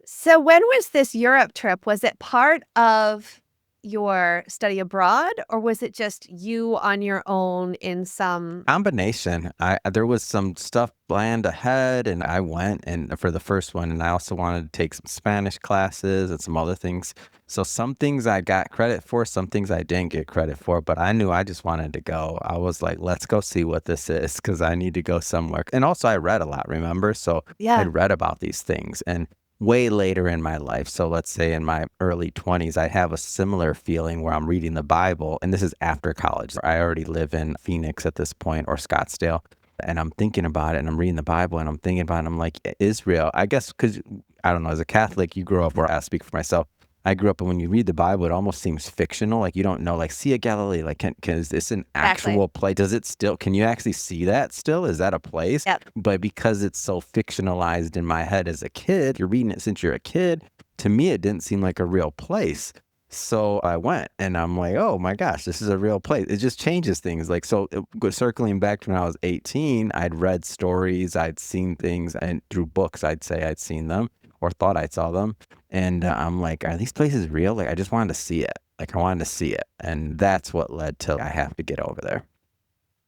So when was this Europe trip? Was it part of your study abroad, or was it just you on your own in some? Combination. There was some stuff planned ahead, and I went and for the first one, and I also wanted to take some Spanish classes and some other things. So some things I got credit for, some things I didn't get credit for, but I knew I just wanted to go. I was like, let's go see what this is, because I need to go somewhere. And also I read a lot, remember? So Yeah. I'd read about these things. And way later in my life, so let's say in my early 20s, I have a similar feeling where I'm reading the Bible, and this is after college. I already live in Phoenix at this point, or Scottsdale, and I'm thinking about it, and I'm reading the Bible, and I'm thinking about it, and I'm like, Israel, I guess, because, I don't know, as a Catholic, you grow up, or I speak for myself, I grew up, and when you read the Bible, it almost seems fictional. Like, you don't know, like, Sea of Galilee, like, is this an actual place? Does it still, can you actually see that still? Is that a place? Yep. But because it's so fictionalized in my head as a kid, you're reading it since you're a kid, to me, it didn't seem like a real place. So I went, and I'm like, oh my gosh, this is a real place. It just changes things. Like, so circling back to when I was 18, I'd read stories, I'd seen things, and through books, I'd say I'd seen them or thought I saw them. And I'm like, are these places real? Like, I just wanted to see it. Like, I wanted to see it. And that's what led to I have to get over there.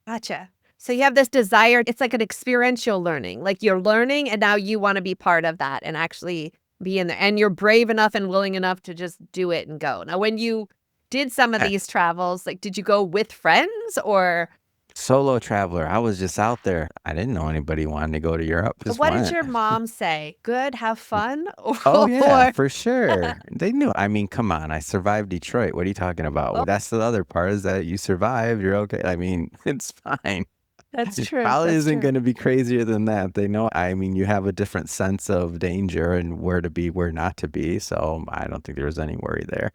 Gotcha. So you have this desire. It's like an experiential learning. Like, you're learning, and now you want to be part of that and actually be in there. And you're brave enough and willing enough to just do it and go. Now, when you did some of these travels, like, did you go with friends or? Solo traveler. I was just out there. I didn't know anybody wanted to go to Europe. Just What went. did your mom say? Good, have fun? Oh, yeah, for sure. They knew. I mean, come on. I survived Detroit. What are you talking about? Oh. That's the other part, is that you survived. You're okay. I mean, it's fine. That's true. Probably That's isn't true. going to be crazier than that. They know. I mean, you have a different sense of danger and where to be, where not to be. So I don't think there was any worry there.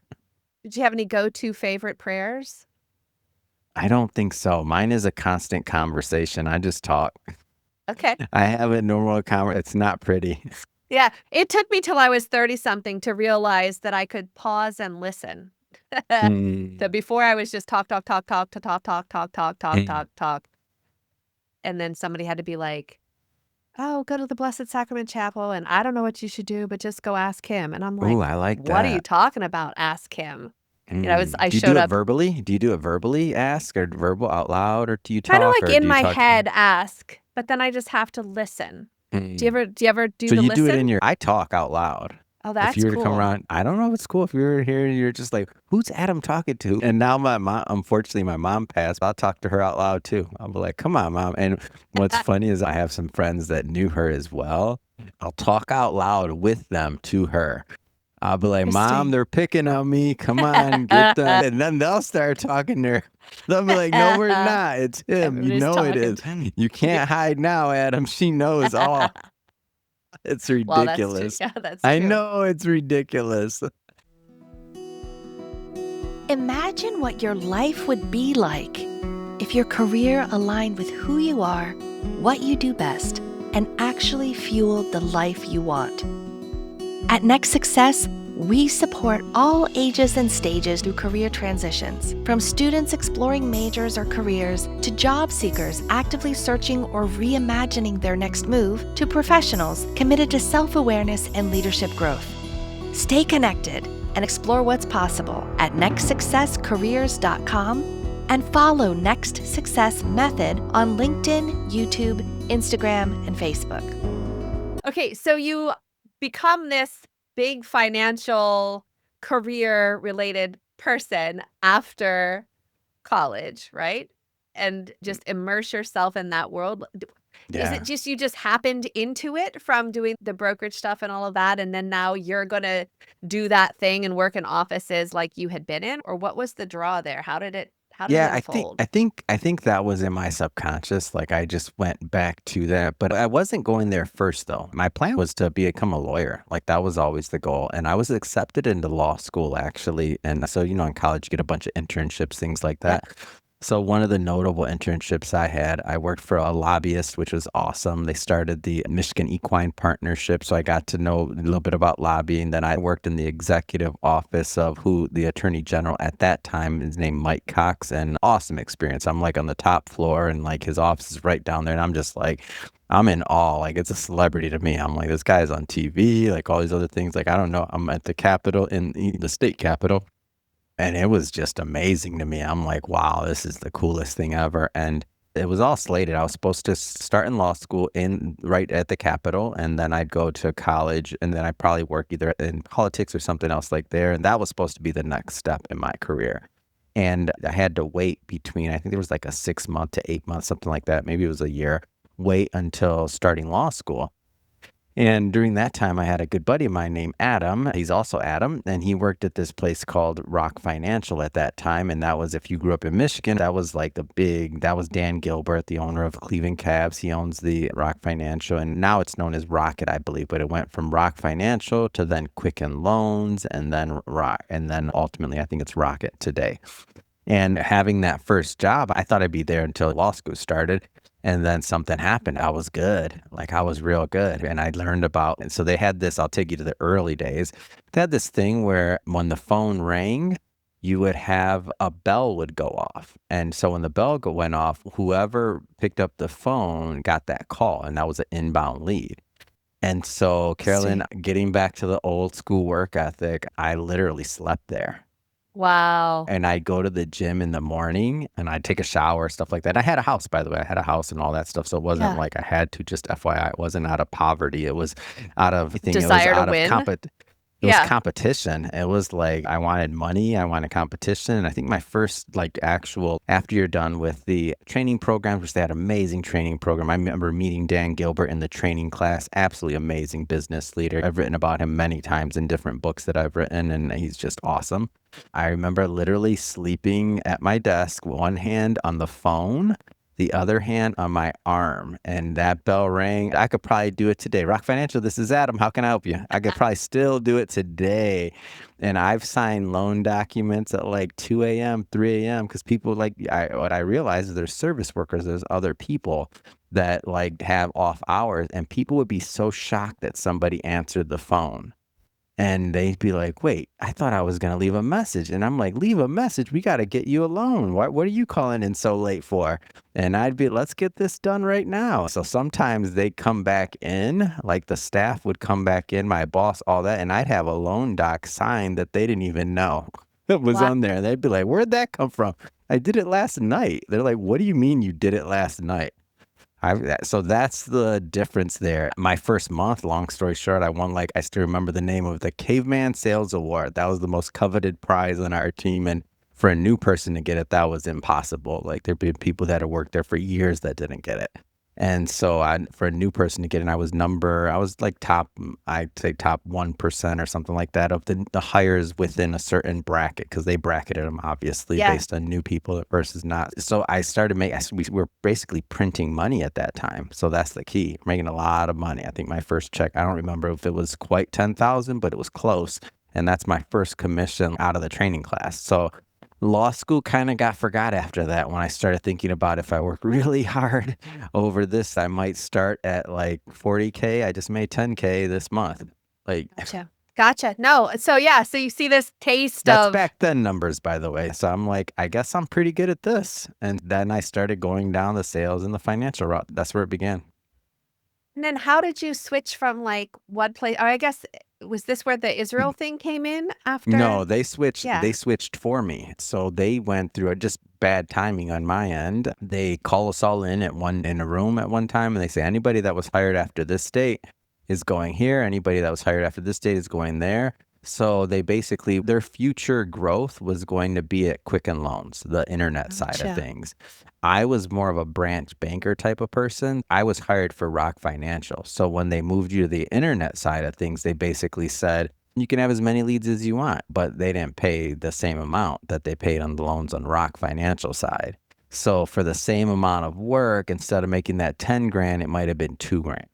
Did you have any go-to favorite prayers? I don't think so. Mine is a constant conversation. I just talk. Okay. I have a normal conversation. It's not pretty. Yeah. It took me till I was 30-something to realize that I could pause and listen. So before I was just talk. And then somebody had to be like, oh, go to the Blessed Sacrament Chapel, and I don't know what you should do, but just go ask him. And I'm like, Ooh, I like that. what are you talking about? Ask him. You know, I do you showed do it up verbally? Do you do it verbally, ask, or verbal out loud, or do you talk? kind of like or in do you my talk- head, ask, but then I just have to listen. Do you ever do So the you listen? do it in your. I talk out loud. Oh, that's if you were cool. to come around, I don't know if it's cool. If you were here and you're just like, who's Adam talking to? And now my mom, unfortunately, my mom passed. I'll talk to her out loud too. I'll be like, come on, mom. And what's funny is I have some friends that knew her as well. I'll talk out loud with them to her. I'll be like, Mom, they're picking on me. Come on, get them. And then they'll start talking to her. They'll be like, no, we're not. It's him. Everybody's You know talking it is. to him. You can't hide now, Adam. She knows all. It's Well, that's true. ridiculous. Yeah, that's true. I know it's ridiculous. Imagine what your life would be like if your career aligned with who you are, what you do best, and actually fueled the life you want. At Next Success, We support all ages and stages through career transitions, from students exploring majors or careers to job seekers actively searching or reimagining their next move to professionals committed to self-awareness and leadership growth. Stay connected and explore what's possible at nextsuccesscareers.com and follow Next Success Method on LinkedIn, YouTube, Instagram, and Facebook. Okay, so you become this big financial career-related person after college, right? And just immerse yourself in that world. Is it just you just happened into it from doing the brokerage stuff and all of that, and then now you're gonna do that thing and work in offices like you had been in? Or what was the draw there? How did it Yeah, unfold? I think that was in my subconscious. Like I just went back to that, but I wasn't going there first though. My plan was to become a lawyer. Like that was always the goal. And I was accepted into law school actually. And so, in college you get a bunch of internships, things like that. So one of the notable internships I had, I worked for a lobbyist, which was awesome. They started the Michigan Equine Partnership, so I got to know a little bit about lobbying. Then I worked in the executive office of who the attorney general at that time is named Mike Cox, and awesome experience. I'm like on the top floor, and like his office is right down there, and I'm just like, I'm in awe. Like it's a celebrity to me. I'm like, this guy's on TV, like all these other things. Like I don't know. I'm at the Capitol in the state Capitol. And it was just amazing to me. I'm like, wow, this is the coolest thing ever. And it was all slated. I was supposed to start in law school right at the Capitol, and then I'd go to college, and then I'd probably work either in politics or something else like there. And that was supposed to be the next step in my career. And I had to wait between, I think there was like a 6 month to 8 months, something like that. Maybe it was a year, wait until starting law school. And during that time, I had a good buddy of mine named Adam. He's also Adam, and he worked at this place called Rock Financial at that time. And that was, if you grew up in Michigan, that was like that was Dan Gilbert, the owner of Cleveland Cavs. He owns the Rock Financial, and now it's known as Rocket, I believe. But it went from Rock Financial to then Quicken Loans, and then Rock, and then ultimately, I think it's Rocket today. And having that first job, I thought I'd be there until law school started. And then something happened. I was good. Like I was real good. And I learned about, and so they had this, I'll take you to the early days. They had this thing where when the phone rang, you would have a bell would go off. And so when the bell went off, whoever picked up the phone got that call, and that was an inbound lead. And so Carolyn, getting back to the old school work ethic, I literally slept there. Wow. And I'd go to the gym in the morning and I'd take a shower, stuff like that. I had a house, by the way. I had a house and all that stuff. So it wasn't like I had to, just FYI. It wasn't out of poverty. It was out of Desire to win. It was competition. It was like I wanted money. I wanted competition. And I think my first actual, after you're done with the training programs, which they had amazing training program. I remember meeting Dan Gilbert in the training class. Absolutely amazing business leader. I've written about him many times in different books that I've written, and he's just awesome. I remember literally sleeping at my desk, one hand on the phone, the other hand on my arm, and that bell rang. I could probably do it today. Rock Financial, this is Adam. How can I help you? I could probably still do it today. And I've signed loan documents at like 2 a.m., 3 a.m. because people what I realize is there's service workers, there's other people that have off hours, and people would be so shocked that somebody answered the phone. And they'd be like, wait, I thought I was going to leave a message. And I'm like, leave a message? We got to get you a loan. What are you calling in so late for? And I'd be, let's get this done right now. So sometimes they'd come back in, like the staff would come back in, my boss, all that. And I'd have a loan doc signed that they didn't even know it was on there. And they'd be like, where'd that come from? I did it last night. They're like, what do you mean you did it last night? So that's the difference there. My first month, long story short, I won, I still remember the name of the Caveman Sales Award. That was the most coveted prize on our team. And for a new person to get it, that was impossible. There'd been people that had worked there for years that didn't get it. And so for a new person to get in, I was top, I'd say top 1% or something like that of the hires within a certain bracket, because they bracketed them obviously based on new people versus not. So I started we were basically printing money at that time. So that's the key, making a lot of money. I think my first check, I don't remember if it was quite 10,000, but it was close. And that's my first commission out of the training class. So law school kind of got forgot after that when I started thinking about if I work really hard over this, I might start at 40K. I just made 10K this month. Gotcha. Gotcha. No. So yeah, so you see this taste That's of back then numbers, by the way. So I'm like, I guess I'm pretty good at this. And then I started going down the sales and the financial route. That's where it began. and then how did you switch from like one place or I guess was this where the Israel thing came in after? No, they switched. Yeah. They switched for me. So they went through just bad timing on my end. They call us all in in a room at one time, and they say anybody that was hired after this date is going here. Anybody that was hired after this date is going there. So they basically their future growth was going to be at Quicken Loans, the internet side of Gotcha. things. I was more of a branch banker type of person. I was hired for Rock Financial. So when they moved you to the internet side of things, they basically said you can have as many leads as you want, but they didn't pay the same amount that they paid on the loans on Rock Financial side. So for the same amount of work, instead of making that 10 grand, it might have been 2 grand.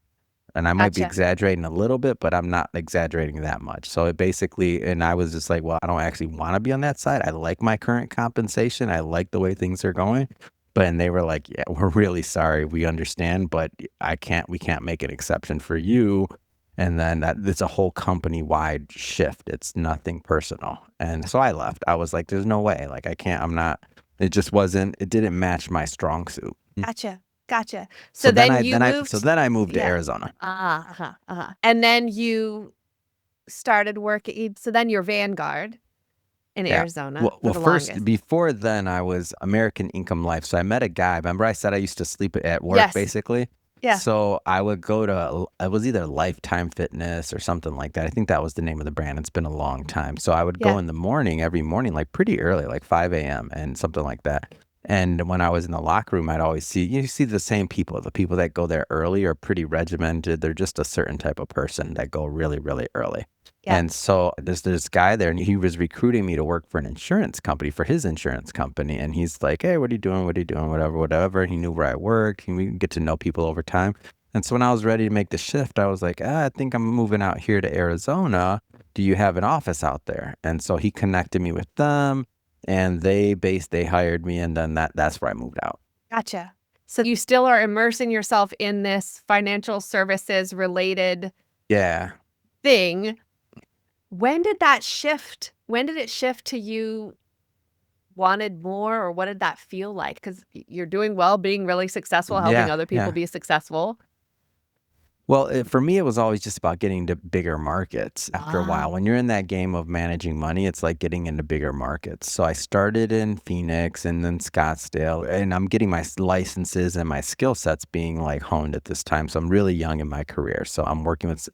And I might be Gotcha. exaggerating a little bit, but I'm not exaggerating that much. So it basically, and I was just like, well, I don't actually want to be on that side. I like my current compensation. I like the way things are going. But and they were like, yeah, we're really sorry. We understand, but we can't make an exception for you. And then it's a whole company wide shift. It's nothing personal. And so I left. I was like, there's no way. Like, I can't, I'm not, it just wasn't, it didn't match my strong suit. Gotcha. Gotcha. So then you moved. So then I moved to Yeah. Arizona. And then you started working. So then you're Vanguard in Yeah. Arizona Well, for the first, longest. before then, I was American Income Life. So I met a guy. Remember I said I used to sleep at work, Yes. basically? Yeah. So I would go to, it was either Lifetime Fitness or something like that. I think that was the name of the brand. It's been a long time. So I would go Yeah. in the morning, every morning, like pretty early, like 5 a.m. and something like that. And when I was in the locker room, I'd always you see the same people. The people that go there early are pretty regimented. They're just a certain type of person that go really, really early. Yeah. And so there's this guy there, and he was recruiting me to work for an insurance company, for his insurance company. And he's like, hey, what are you doing? What are you doing? Whatever, whatever. He knew where I worked. And we get to know people over time. And so when I was ready to make the shift, I was like, I think I'm moving out here to Arizona. Do you have an office out there? And so he connected me with them, and they hired me, and then that's where I moved out. Gotcha. So you still are immersing yourself in this financial services related Yeah. thing. When did that shift? When did it shift to you wanted more, or what did that feel like? Because you're doing well, being really successful, helping Yeah, other people yeah. be successful. Well, for me, it was always just about getting to bigger markets. After a while, when you're in that game of managing money, it's like getting into bigger markets. So I started in Phoenix and then Scottsdale, and I'm getting my licenses and my skill sets being like honed at this time. So I'm really young in my career. So I'm working with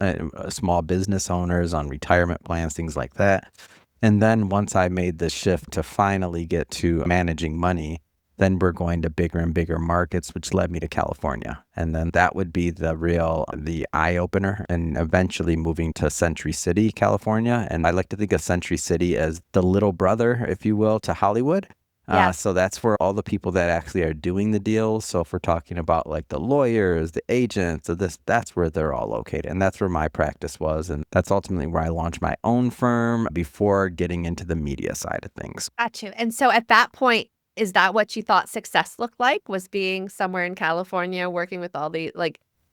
small business owners on retirement plans, things like that. And then once I made the shift to finally get to managing money, then we're going to bigger and bigger markets, which led me to California. And then that would be the eye opener, and eventually moving to Century City, California. And I like to think of Century City as the little brother, if you will, to Hollywood. Yeah. So that's where all the people that actually are doing the deals. So if we're talking about like the lawyers, the agents, that's where they're all located. And that's where my practice was. And that's ultimately where I launched my own firm before getting into the media side of things. Got you. And so at that point, is that what you thought success looked like? Was being somewhere in California working with all the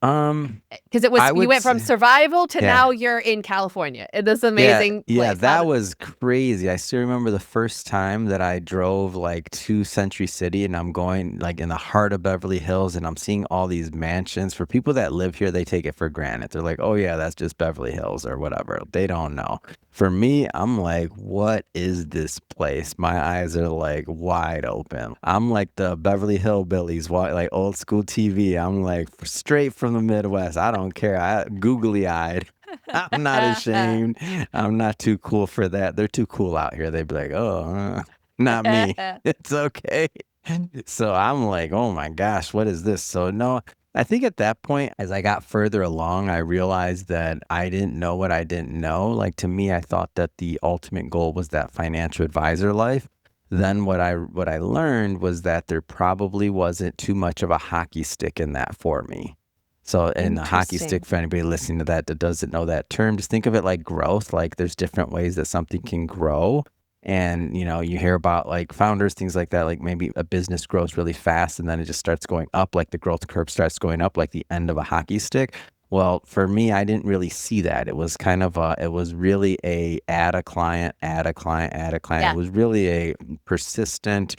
because it was I you would went from say- survival to Yeah. now you're in California in this amazing Yeah, place. that was crazy. I still remember the first time that I drove like to Century City, and I'm going like in the heart of Beverly Hills, and I'm seeing all these mansions. For people that live here, they take it for granted. They're like, oh yeah, that's just Beverly Hills or whatever. They don't know. For me, I'm like, what is this place? My eyes are like wide open. I'm like the Beverly Hillbillies, like old school TV. I'm like straight from the Midwest. I don't care. Googly eyed. I'm not ashamed. I'm not too cool for that. They're too cool out here. They'd be like, oh, not me. It's okay. So I'm like, oh my gosh, what is this? So no, I think at that point, as I got further along, I realized that I didn't know what I didn't know. Like to me, I thought that the ultimate goal was that financial advisor life. Then what I learned was that there probably wasn't too much of a hockey stick in that for me. So, and the hockey Interesting. stick, for anybody listening to that doesn't know that term, just think of it like growth. Like there's different ways that something can grow. And, you hear about like founders, things like that, like maybe a business grows really fast and then it just starts going up, like the growth curve starts going up, like the end of a hockey stick. Well, for me, I didn't really see that. It was kind of it was really a add a client, add a client, add a client. It Yeah. was really a persistent,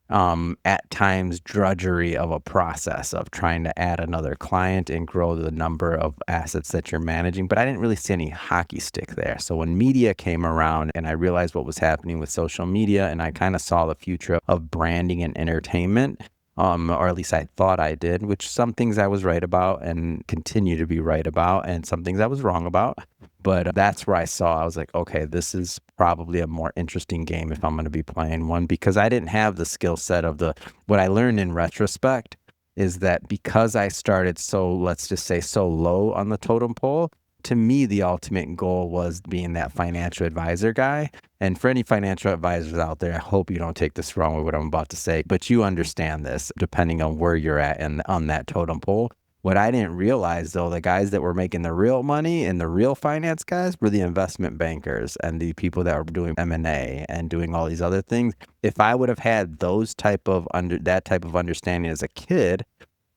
at times drudgery of a process of trying to add another client and grow the number of assets that you're managing. But I didn't really see any hockey stick there. So when media came around and I realized what was happening with social media and I kind of saw the future of branding and entertainment, or at least I thought I did, which some things I was right about and continue to be right about, and some things I was wrong about. But that's where I was like, okay, this is probably a more interesting game if I'm going to be playing one, because I didn't have the skill set of what I learned in retrospect is that because I started so, let's just say, so low on the totem pole, to me, the ultimate goal was being that financial advisor guy. And for any financial advisors out there, I hope you don't take this wrong with what I'm about to say, but you understand this depending on where you're at and on that totem pole. What I didn't realize, though, the guys that were making the real money and the real finance guys were the investment bankers and the people that were doing M&A and doing all these other things. If I would have had that type of understanding as a kid,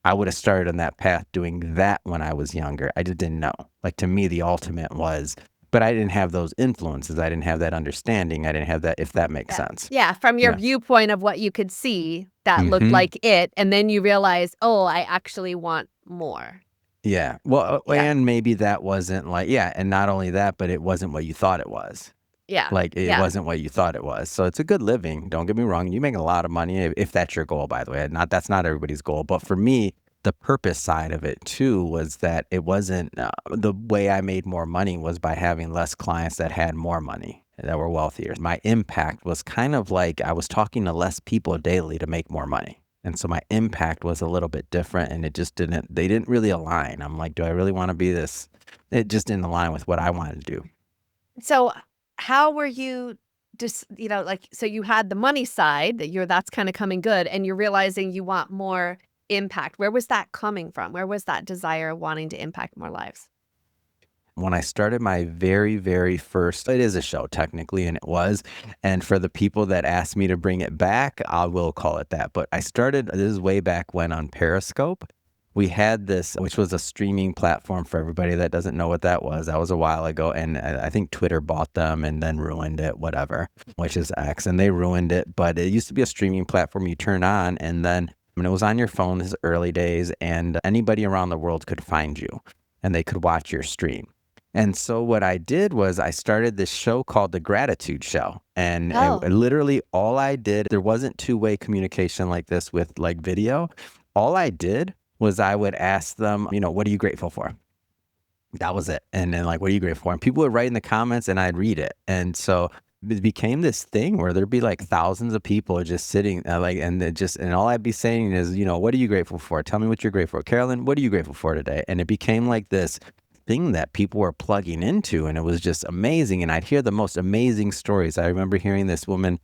I would have started on that path doing that when I was younger. I just didn't know. Like, to me, the ultimate was, but I didn't have those influences. I didn't have that understanding. I didn't have that, if that makes sense. Yeah, from your Yeah. viewpoint of what you could see that looked Mhm. like it, and then you realize, oh, I actually want more. Yeah. Well, Yeah. and maybe that wasn't like, yeah. And not only that, but it wasn't what you thought it was. Yeah. Like, it Yeah. wasn't what you thought it was. So it's a good living. Don't get me wrong. You make a lot of money if that's your goal, by the way. That's not everybody's goal. But for me, the purpose side of it too was that it wasn't the way I made more money was by having less clients that had more money, that were wealthier. My impact was kind of like I was talking to less people daily to make more money. And so my impact was a little bit different, and they didn't really align. I'm like, do I really want to be this? It just didn't align with what I wanted to do. So how were you just, like, so you had the money side that's kind of coming good, and you're realizing you want more impact. Where was that coming from? Where was that desire of wanting to impact more lives? When I started my very, very first, it is a show technically, and it was. And for the people that asked me to bring it back, I will call it that. But this is way back when on Periscope. We had this, which was a streaming platform for everybody that doesn't know what that was. That was a while ago. And I think Twitter bought them and then ruined it, whatever, which is X. And they ruined it. But it used to be a streaming platform you turn on, and then when it was on your phone, this is early days, and anybody around the world could find you and they could watch your stream. And so what I did was I started this show called The Gratitude Show. And Oh. literally all I did, there wasn't two-way communication like this with like video. All I did was I would ask them, what are you grateful for? That was it. And then like, what are you grateful for? And people would write in the comments and I'd read it. And so it became this thing where there'd be like thousands of people just sitting and all I'd be saying is, what are you grateful for? Tell me what you're grateful for. Carolyn, what are you grateful for today? And it became like this thing that people were plugging into, and it was just amazing. And I'd hear the most amazing stories. I remember hearing this woman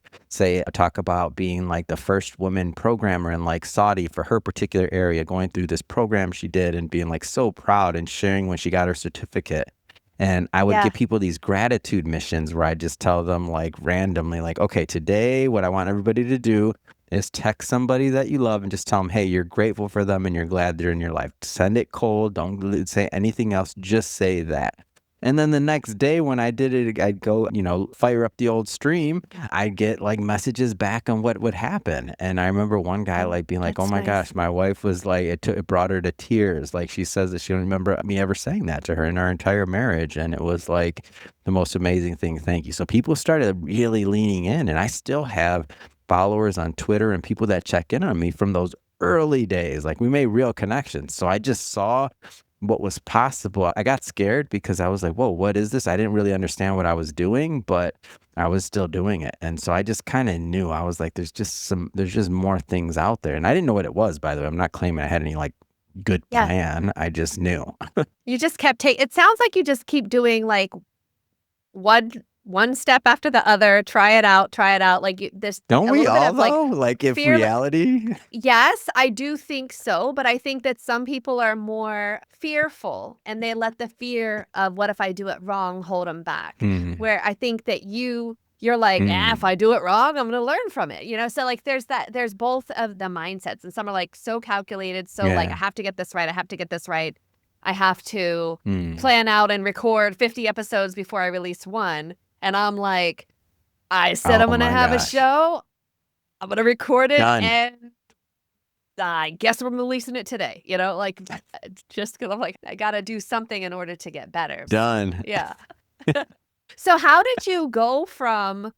talk about being like the first woman programmer in like Saudi for her particular area, going through this program she did and being like so proud and sharing when she got her certificate. And I would Yeah. give people these gratitude missions where I just tell them like randomly, like, okay, today what I want everybody to do is text somebody that you love and just tell them, hey, you're grateful for them and you're glad they're in your life. Send it cold. Don't say anything else. Just say that. And then the next day when I did it, I'd go, fire up the old stream. I'd get like messages back on what would happen. And I remember one guy like being like, That's oh my nice. gosh, my wife was like, it brought her to tears. Like she says that she don't remember me ever saying that to her in our entire marriage. And it was like the most amazing thing. Thank you. So people started really leaning in, and I still have followers on Twitter and people that check in on me from those early days. Like we made real connections. So I just saw what was possible. I got scared because I was like, whoa, what is this? I didn't really understand what I was doing, but I was still doing it. And so I just kind of knew. I was like, there's just more things out there. And I didn't know what it was, by the way. I'm not claiming I had any like good Yeah. plan. I just knew. You just kept it sounds like you just keep doing like one step after the other, try it out. Like there's Don't a we little bit all of like though? Like if fear. reality. Yes, I do think so, but I think that some people are more fearful and they let the fear of what if I do it wrong hold them back. Mhm. Where I think that you're like, if I do it wrong, I'm going to learn from it. So like there's both of the mindsets, and some are like so calculated, so like Yeah. I have to get this right. I have to Mm. plan out and record 50 episodes before I release one. And I'm like, I said I'm Oh going to my have a gosh. show. I'm going to record it Done. and I guess I'm releasing it today, like just because I'm like, I got to do something in order to get better. Done. Yeah. So how did you go from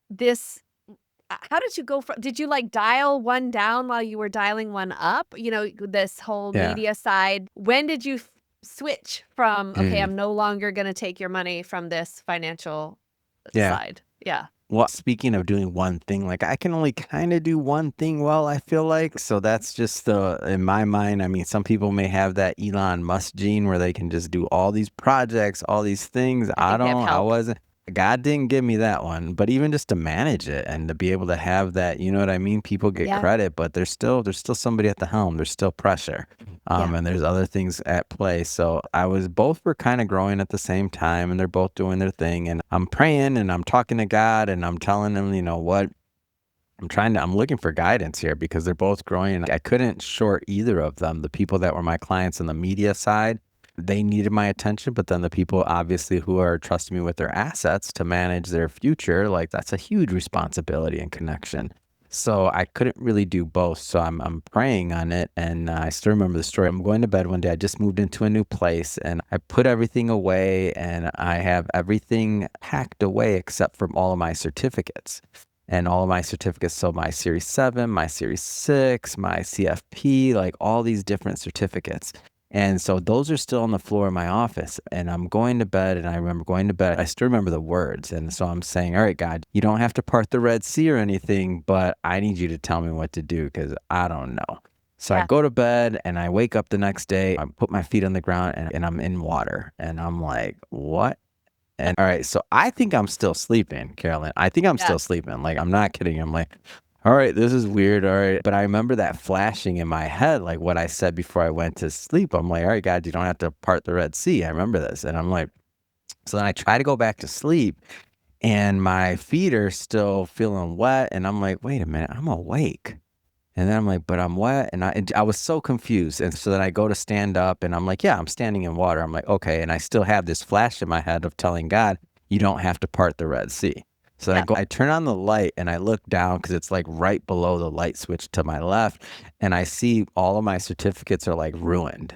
this? How did you go from, did you like dial one down while you were dialing one up? This whole Yeah. media side. When did you switch from, okay, Mm. I'm no longer going to take your money from this financial Yeah. side? Yeah. Well, speaking of doing one thing, like I can only kind of do one thing well, I feel like. So that's just in my mind, I mean, some people may have that Elon Musk gene where they can just do all these projects, all these things. I think they have I help. wasn't, God didn't give me that one, but even just to manage it and to be able to have that, you know what I mean? People get Yeah. credit, but there's still somebody at the helm. There's still pressure. Yeah. And there's other things at play. So both were kind of growing at the same time and they're both doing their thing. And I'm praying and I'm talking to God and I'm telling him, you know what, I'm looking for guidance here because they're both growing. And I couldn't short either of them. The people that were my clients on the media side, they needed my attention. But then the people obviously who are trusting me with their assets to manage their future, like that's a huge responsibility and connection. So I couldn't really do both. So I'm praying on it. And I still remember the story. I'm going to bed one day. I just moved into a new place and I put everything away and I have everything packed away except from all of my certificates. And all of my certificates, so my Series 7, my Series 6, my CFP, like all these different certificates. And so those are still on the floor in my office. And I'm going to bed, and I remember going to bed. I still remember the words. And so I'm saying, all right, God, you don't have to part the Red Sea or anything, but I need you to tell me what to do because I don't know. So I Yeah. go to bed and I wake up the next day. I put my feet on the ground and I'm in water. And I'm like, what? And all right, so I think I'm still sleeping, Carolyn. I think I'm Yeah. still sleeping. Like, I'm not kidding. I'm like, all right, this is weird. All right. But I remember that flashing in my head, like what I said before I went to sleep. I'm like, all right, God, you don't have to part the Red Sea. I remember this. And I'm like, so then I try to go back to sleep and my feet are still feeling wet. And I'm like, wait a minute, I'm awake. And then I'm like, but I'm wet. And I was so confused. And so then I go to stand up and I'm like, yeah, I'm standing in water. I'm like, okay. And I still have this flash in my head of telling God, you don't have to part the Red Sea. So Yeah. I turn on the light and I look down because it's like right below the light switch to my left. And I see all of my certificates are like ruined.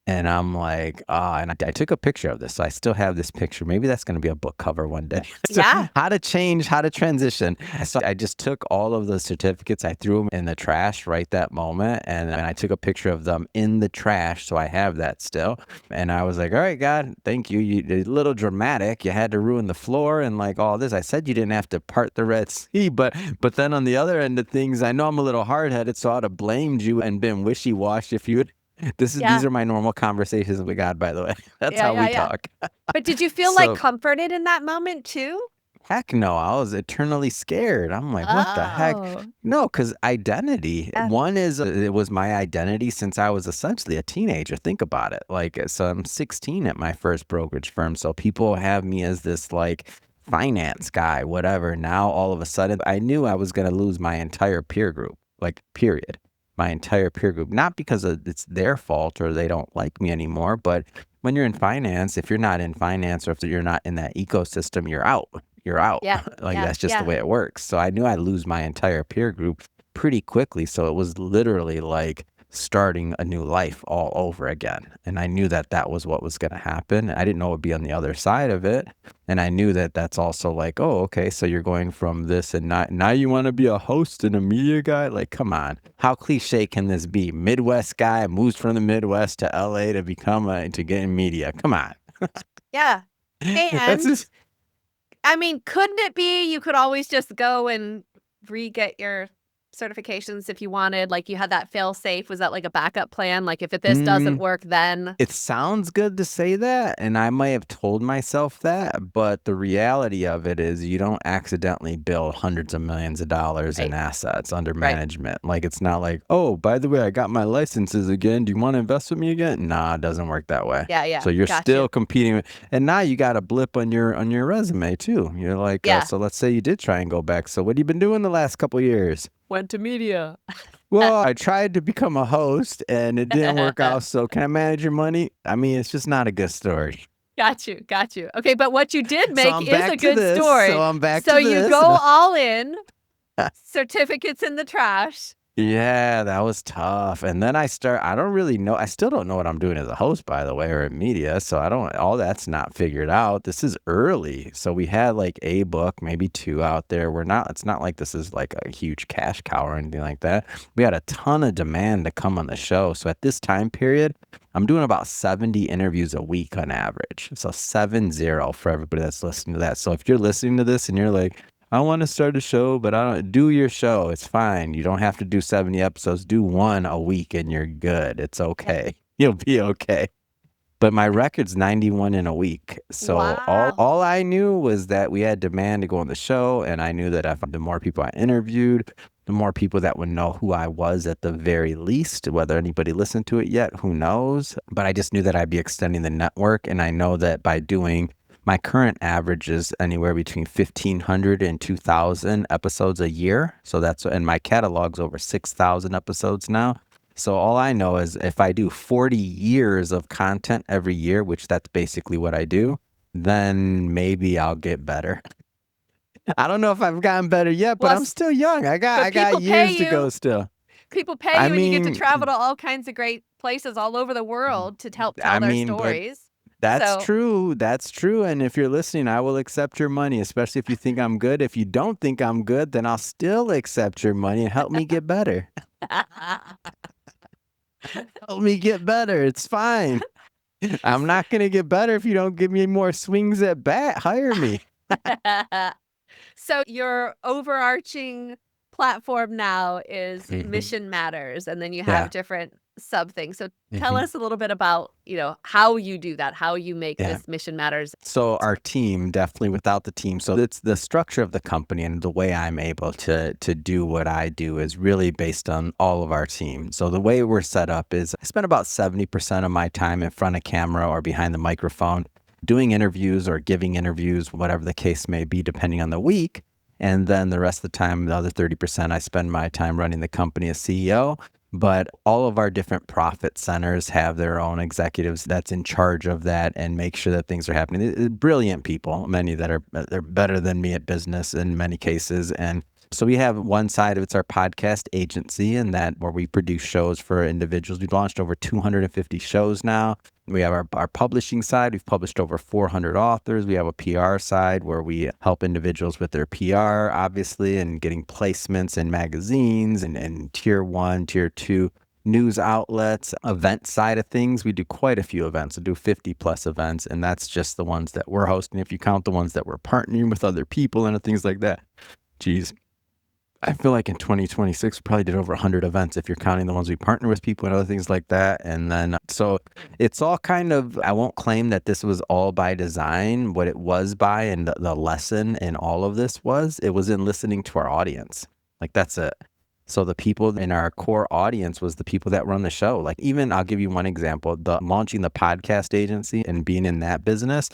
And I'm like, and I took a picture of this. So I still have this picture. Maybe that's going to be a book cover one day. So Yeah. how to change, how to transition. So I just took all of the certificates. I threw them in the trash right that moment. And I took a picture of them in the trash. So I have that still. And I was like, all right, God, thank you. You're a little dramatic. You had to ruin the floor and like all this. I said you didn't have to part the Red Sea. But then on the other end of things, I know I'm a little hard-headed. So I'd have blamed you and been wishy-washy if you had. These are my normal conversations with God, by the way. That's how we talk. But did you feel like So, comforted in that moment too? heck no, I was eternally scared. I'm like, what the heck? Oh. No, because identity. Yeah. One is it was my identity since I was essentially a teenager. Think about it. Like, so I'm 16 at my first brokerage firm. So people have me as this like finance guy, whatever. Now all of a sudden, I knew I was going to lose my entire peer group, like period. My entire peer group, not because it's their fault or they don't like me anymore, but when you're in finance, if you're not in finance or if you're not in that ecosystem, you're out. You're out. Yeah. Like Yeah. that's just the Yeah. way it works. So I knew I'd lose my entire peer group pretty quickly. So it was literally like starting a new life all over again. And I knew that that was what was going to happen. I didn't know it would be on the other side of it. And I knew that that's also like, oh, okay, so you're going from this and now you want to be a host and a media guy? Like, come on. How cliche can this be? Midwest guy moves from the Midwest to LA to to get in media. Come on. Yeah. That's And just, I mean, couldn't it be you could always just go and re-get your certifications if you wanted? Like you had that fail safe. Was that like a backup plan? Like if this doesn't work, then it sounds good to say that, and I may have told myself that, but the reality of it is you don't accidentally build hundreds of millions of dollars in Right. assets under Right. management. Like it's not like, oh, by the way, I got my licenses again. Do you want to invest with me again? Nah, it doesn't work that way. Yeah. Yeah. So you're Got still you. competing with, and now you got a blip on your resume too. You're like, Yeah. so let's say you did try and go back. So what have you been doing the last couple years? went to media. Well, I tried to become a host and it didn't work out. So can I manage your money? I mean, it's just not a good story. Got you. Okay, but what you did So make I'm is back a to good this. story. So I'm back So to you this. go all in, certificates in the trash. Yeah, that was tough. And then I don't really know. I still don't know what I'm doing as a host, by the way, or in media. So all that's not figured out. This is early. So we had like a book, maybe two out there. It's not like this is like a huge cash cow or anything like that. We had a ton of demand to come on the show. So at this time period, I'm doing about 70 interviews a week on average. So 70 for everybody that's listening to that. So if you're listening to this and you're like, I want to start a show, but I don't do your show. It's fine. You don't have to do 70 episodes. Do one a week and you're good. It's okay. You'll be okay. But my record's 91 in a week. So Wow. all I knew was that we had demand to go on the show. And I knew that the more people I interviewed, the more people that would know who I was at the very least. Whether anybody listened to it yet, who knows? But I just knew that I'd be extending the network. And I know that by doing my current average is anywhere between 1,500 and 2,000 episodes a year. So and my catalog's over 6,000 episodes now. So all I know is if I do 40 years of content every year, which that's basically what I do, then maybe I'll get better. I don't know if I've gotten better yet, but I'm still young. I got years to go still. People pay you and you get to travel to all kinds of great places all over the world to help tell their stories. That's true. That's true. And if you're listening, I will accept your money, especially if you think I'm good. If you don't think I'm good, then I'll still accept your money and help me get better. Help me get better. It's fine. I'm not going to get better if you don't give me more swings at bat. Hire me. So your overarching platform now is Mission Matters, and then you have different sub things. So tell us a little bit about, how you do that, how you make this Mission Matters. So our team, definitely without the team. So it's the structure of the company and the way I'm able to do what I do is really based on all of our team. So the way we're set up is I spend about 70% of my time in front of camera or behind the microphone doing interviews or giving interviews, whatever the case may be, depending on the week. And then the rest of the time, the other 30%, I spend my time running the company as CEO. But all of our different profit centers have their own executives that's in charge of that and make sure that things are happening. Brilliant people, many they're better than me at business in many cases. And so we have one side of it's our podcast agency, and that where we produce shows for individuals. We've launched over 250 shows now. We have our publishing side. We've published over 400 authors. We have a PR side where we help individuals with their PR, obviously, and getting placements in magazines and tier 1, tier 2 news outlets. Event side of things, we do quite a few events. We do 50 plus events, and that's just the ones that we're hosting. If you count the ones that we're partnering with other people and things like that, geez. I feel like in 2026, we probably did over 100 events if you're counting the ones we partner with people and other things like that. And then, so it's all kind of, I won't claim that this was all by design. What it was by, and the lesson in all of this it was in listening to our audience. Like, that's it. So the people in our core audience was the people that run the show. Like, even I'll give you one example, launching the podcast agency and being in that business.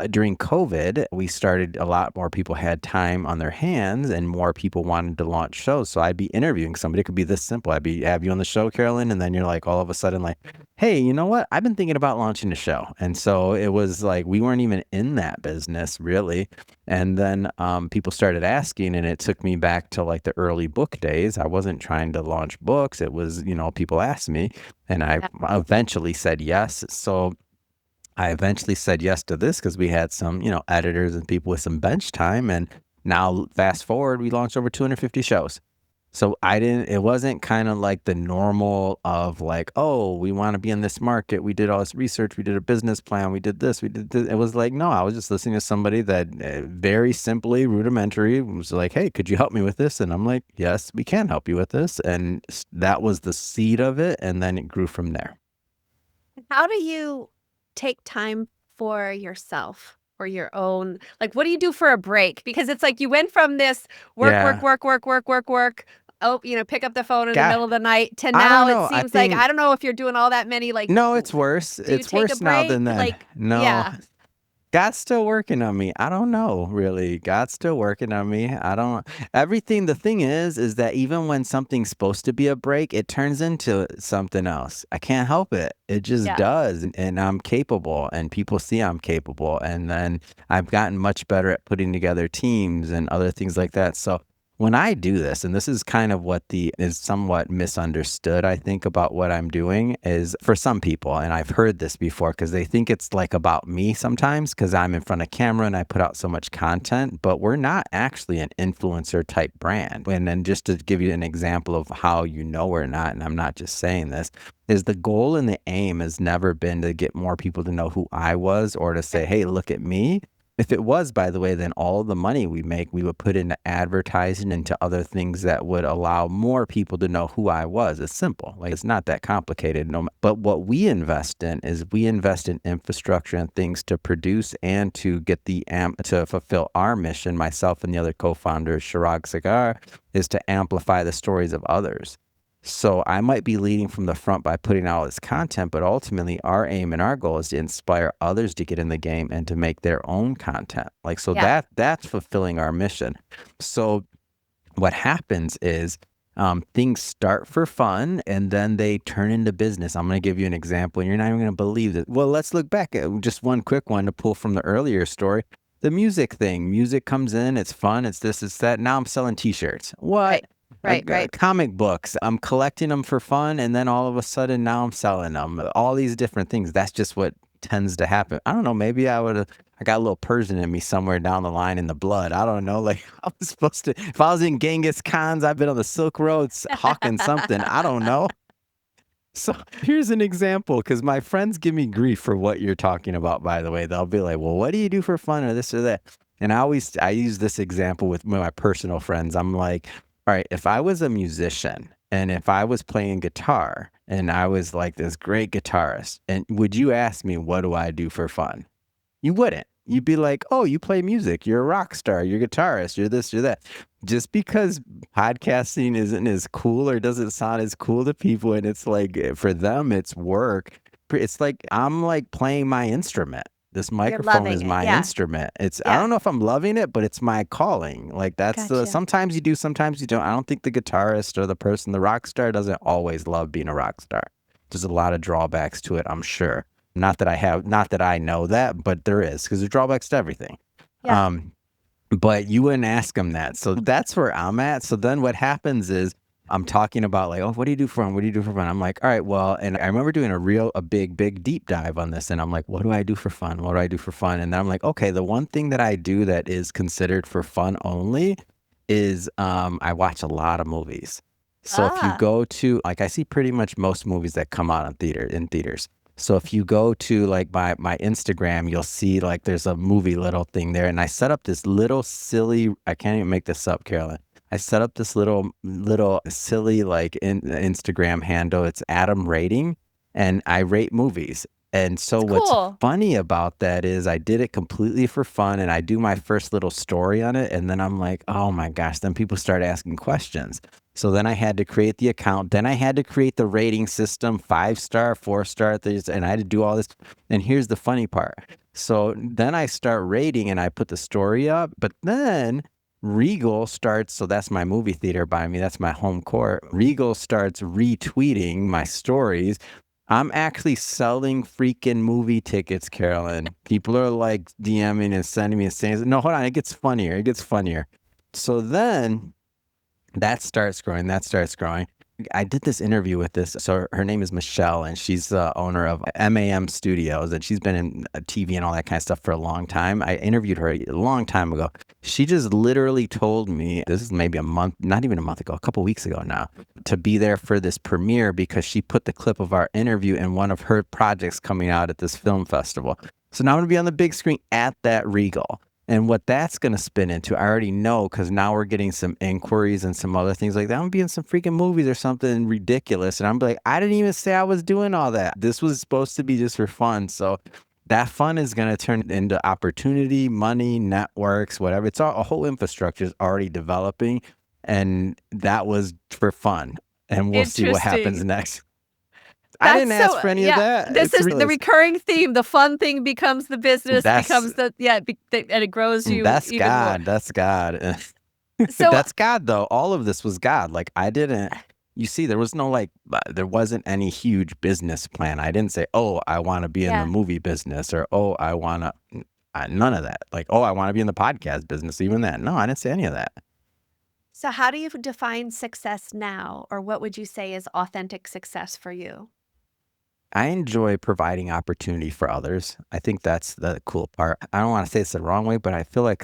During COVID, we started, a lot more people had time on their hands and more people wanted to launch shows. So I'd be interviewing somebody. It could be this simple. Have you on the show, Carolyn. And then you're like, all of a sudden like, hey, you know what? I've been thinking about launching a show. And so it was like, we weren't even in that business really. And then people started asking, and it took me back to like the early book days. I wasn't trying to launch books. It was, people asked me, and I eventually said yes. So I eventually said yes to this because we had some, editors and people with some bench time. And now fast forward, we launched over 250 shows. So it wasn't kind of like the normal of like, oh, we want to be in this market. We did all this research. We did a business plan. We did this. We did this. It was like, no, I was just listening to somebody that very simply rudimentary was like, hey, could you help me with this? And I'm like, yes, we can help you with this. And that was the seed of it. And then it grew from there. How do you take time for yourself or your own, like, what do you do for a break? Because it's like you went from this work. Oh, pick up the phone in the middle of the night to now it seems like, I don't know if you're doing all that many, like. No, it's worse. It's worse now than then. Like, no. Yeah. God's still working on me. I don't know, really. God's still working on me. I don't everything the thing is that even when something's supposed to be a break, it turns into something else. I can't help it. It just Yeah. does. And I'm capable and people see I'm capable. And then I've gotten much better at putting together teams and other things like that. So when I do this, and this is kind of what the is somewhat misunderstood, I think, about what I'm doing is for some people, and I've heard this before because they think it's like about me sometimes because I'm in front of camera and I put out so much content, but we're not actually an influencer type brand. And then just to give you an example of how you know we're not, and I'm not just saying this, is the goal and the aim has never been to get more people to know who I was or to say, hey, look at me. If it was, by the way, then all the money we make, we would put into advertising, into other things that would allow more people to know who I was. It's simple. Like, it's not that complicated. No, but what we invest in is we invest in infrastructure and things to produce and to get to fulfill our mission. Myself and the other co-founder, Shirag Sagar, is to amplify the stories of others. So I might be leading from the front by putting out all this content, but ultimately our aim and our goal is to inspire others to get in the game and to make their own content. Like, so Yeah. that's fulfilling our mission. So what happens is things start for fun and then they turn into business. I'm going to give you an example and you're not even going to believe it. Well, let's look back at just one quick one to pull from the earlier story. The music thing. Music comes in, it's fun, it's this, it's that. Now I'm selling t-shirts. What? Right. Comic books. I'm collecting them for fun, and then all of a sudden now I'm selling them. All these different things. That's just what tends to happen. I don't know. Maybe I got a little Persian in me somewhere down the line in the blood. I don't know. Like I was supposed to. If I was in Genghis Khan's, I've been on the Silk Roads hawking something. I don't know. So here's an example, because my friends give me grief for what you're talking about, by the way. They'll be like, well, what do you do for fun or this or that? And I use this example with my personal friends. I'm like, all right, if I was a musician and if I was playing guitar and I was like this great guitarist, and would you ask me, what do I do for fun? You wouldn't. You'd be like, oh, you play music. You're a rock star. You're a guitarist. You're this, you're that. Just because podcasting isn't as cool or doesn't sound as cool to people, and it's like for them, it's work. It's like I'm like playing my instrument. This You're microphone loving is it. my Yeah. instrument. I Yeah. don't know if I'm loving it, but it's my calling. Like Gotcha. sometimes you do, sometimes you don't. I don't think the guitarist or the rock star doesn't always love being a rock star. There's a lot of drawbacks to it, I'm sure. Not that I know that, but there is, because there's drawbacks to everything. Yeah. But you wouldn't ask them that. So that's where I'm at. So then what happens is I'm talking about like, oh, what do you do for fun? What do you do for fun? I'm like, all right, well, and I remember doing a big deep dive on this. And I'm like, what do I do for fun? What do I do for fun? And then I'm like, okay, the one thing that I do that is considered for fun only is I watch a lot of movies. So if you Ah. go to, like, I see pretty much most movies that come out in theaters. So if you go to like my Instagram, you'll see like there's a movie little thing there. And I set up this little silly, I can't even make this up, Carolyn. I set up this little silly like Instagram handle. It's Adam Rating, and I rate movies. And so what's Cool. funny about that is I did it completely for fun, and I do my first little story on it. And then I'm like, oh my gosh, then people start asking questions. So then I had to create the account. Then I had to create the rating system, 5-star, 4-star, and I had to do all this. And here's the funny part. So then I start rating and I put the story up, but then Regal starts, so that's my movie theater by me. That's my home court. Regal starts retweeting my stories. I'm actually selling freaking movie tickets, Carolyn. People are like DMing and sending me and saying, no, hold on. It gets funnier. It gets funnier. So then that starts growing. I did this interview with this. So her name is Michelle, and she's the owner of MAM Studios, and she's been in TV and all that kind of stuff for a long time. I interviewed her a long time ago. She just literally told me, this is maybe a month, not even a month ago, a couple weeks ago now, to be there for this premiere because she put the clip of our interview in one of her projects coming out at this film festival. So now I'm going to be on the big screen at that Regal. And what that's going to spin into, I already know, because now we're getting some inquiries and some other things like that. I'm going to be in some freaking movies or something ridiculous. And I'm like, I didn't even say I was doing all that. This was supposed to be just for fun. So that fun is going to turn into opportunity, money, networks, whatever. It's all, a whole infrastructure is already developing. And that was for fun. And we'll see what happens Interesting. next. I didn't ask for any of that. This It's is the really, recurring theme. The fun thing becomes the business, That's- becomes and it grows you that's even God. more. That's God. So That's God, though. All of this was God. Like, I didn't, you see, there was no there wasn't any huge business plan. I didn't say, oh, I want to be in the yeah. movie business, or, oh, I want to, none of that. Like, oh, I want to be in the podcast business, even that. No, I didn't say any of that. So how do you define success now, or what would you say is authentic success for you? I enjoy providing opportunity for others. I think that's the cool part. I don't want to say it's the wrong way, but I feel like,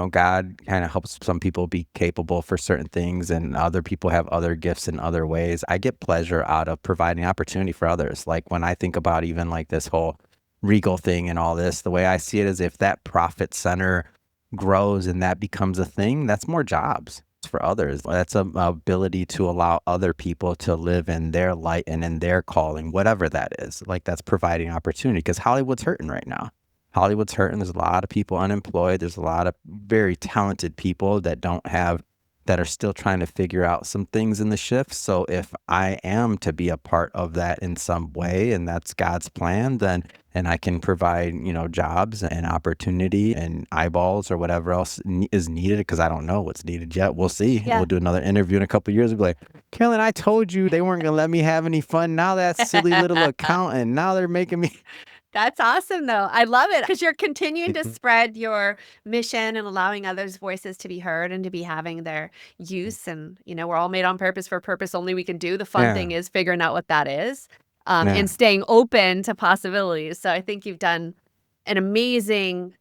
God kind of helps some people be capable for certain things, and other people have other gifts in other ways. I get pleasure out of providing opportunity for others. Like, when I think about even like this whole Regal thing and all this, the way I see it is, if that profit center grows and that becomes a thing, that's more jobs for others. That's a ability to allow other people to live in their light and in their calling, whatever that is. Like, that's providing opportunity, because Hollywood's hurting right now. Hollywood's hurting. There's a lot of people unemployed. There's a lot of very talented people that are still trying to figure out some things in the shift. So if I am to be a part of that in some way, and that's God's plan, then, and I can provide, jobs and opportunity and eyeballs or whatever else is needed, because I don't know what's needed yet. We'll see. Yeah. We'll do another interview in a couple of years. We'll be like, Carolyn, I told you they weren't going to let me have any fun. Now that silly little accountant, now they're making me. That's awesome, though. I love it because you're continuing to spread your mission and allowing others' voices to be heard and to be having their use. And, we're all made on purpose for a purpose only we can do. The fun Yeah. thing is figuring out what that is, Yeah. and staying open to possibilities. So I think you've done an amazing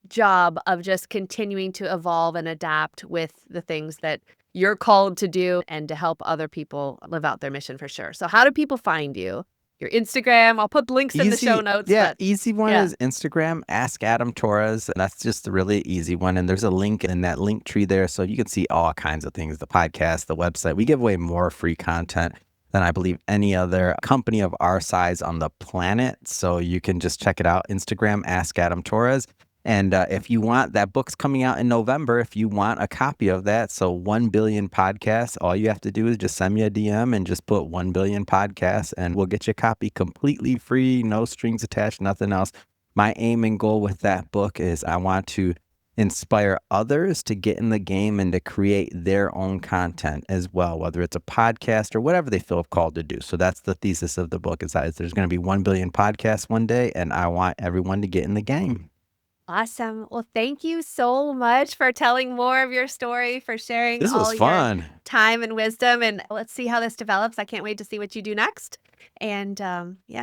job of just continuing to evolve and adapt with the things that you're called to do and to help other people live out their mission, for sure. So how do people find you? Your Instagram, I'll put links in the show notes. Yeah, but easy one yeah. is Instagram, Ask Adam Torres. That's just a really easy one. And there's a link in that link tree there, so you can see all kinds of things, the podcast, the website. We give away more free content than I believe any other company of our size on the planet. So you can just check it out. Instagram, Ask Adam Torres. And if you want, that book's coming out in November. If you want a copy of that, so 1 Billion Podcasts, all you have to do is just send me a DM and just put 1 Billion Podcasts, and we'll get you a copy completely free, no strings attached, nothing else. My aim and goal with that book is I want to inspire others to get in the game and to create their own content as well, whether it's a podcast or whatever they feel called to do. So that's the thesis of the book, is that there's going to be 1 billion podcasts one day, and I want everyone to get in the game. Awesome. Well, thank you so much for telling more of your story, for sharing This all was your fun. time and wisdom. And let's see how this develops. I can't wait to see what you do next. And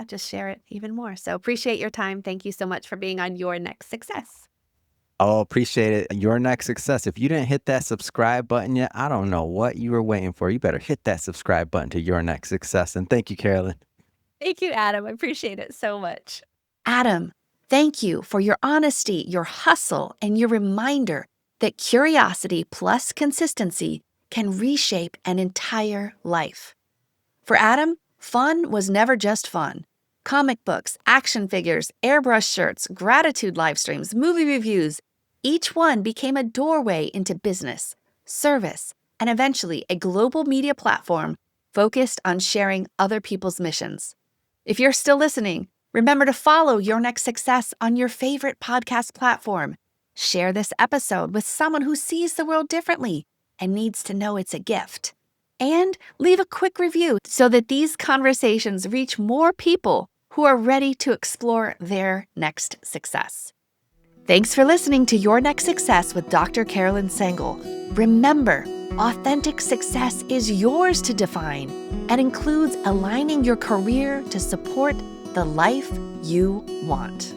just share it even more. So appreciate your time. Thank you so much for being on Your Next Success. Oh, appreciate it. Your next success. If you didn't hit that subscribe button yet, I don't know what you were waiting for. You better hit that subscribe button to Your Next Success. And thank you, Carolyn. Thank you, Adam. I appreciate it so much. Adam, thank you for your honesty, your hustle, and your reminder that curiosity plus consistency can reshape an entire life. For Adam, fun was never just fun. Comic books, action figures, airbrush shirts, gratitude live streams, movie reviews, each one became a doorway into business, service, and eventually a global media platform focused on sharing other people's missions. If you're still listening, remember to follow Your Next Success on your favorite podcast platform. Share this episode with someone who sees the world differently and needs to know it's a gift. And leave a quick review so that these conversations reach more people who are ready to explore their next success. Thanks for listening to Your Next Success with Dr. Carolyn Sengel. Remember, authentic success is yours to define and includes aligning your career to support the life you want.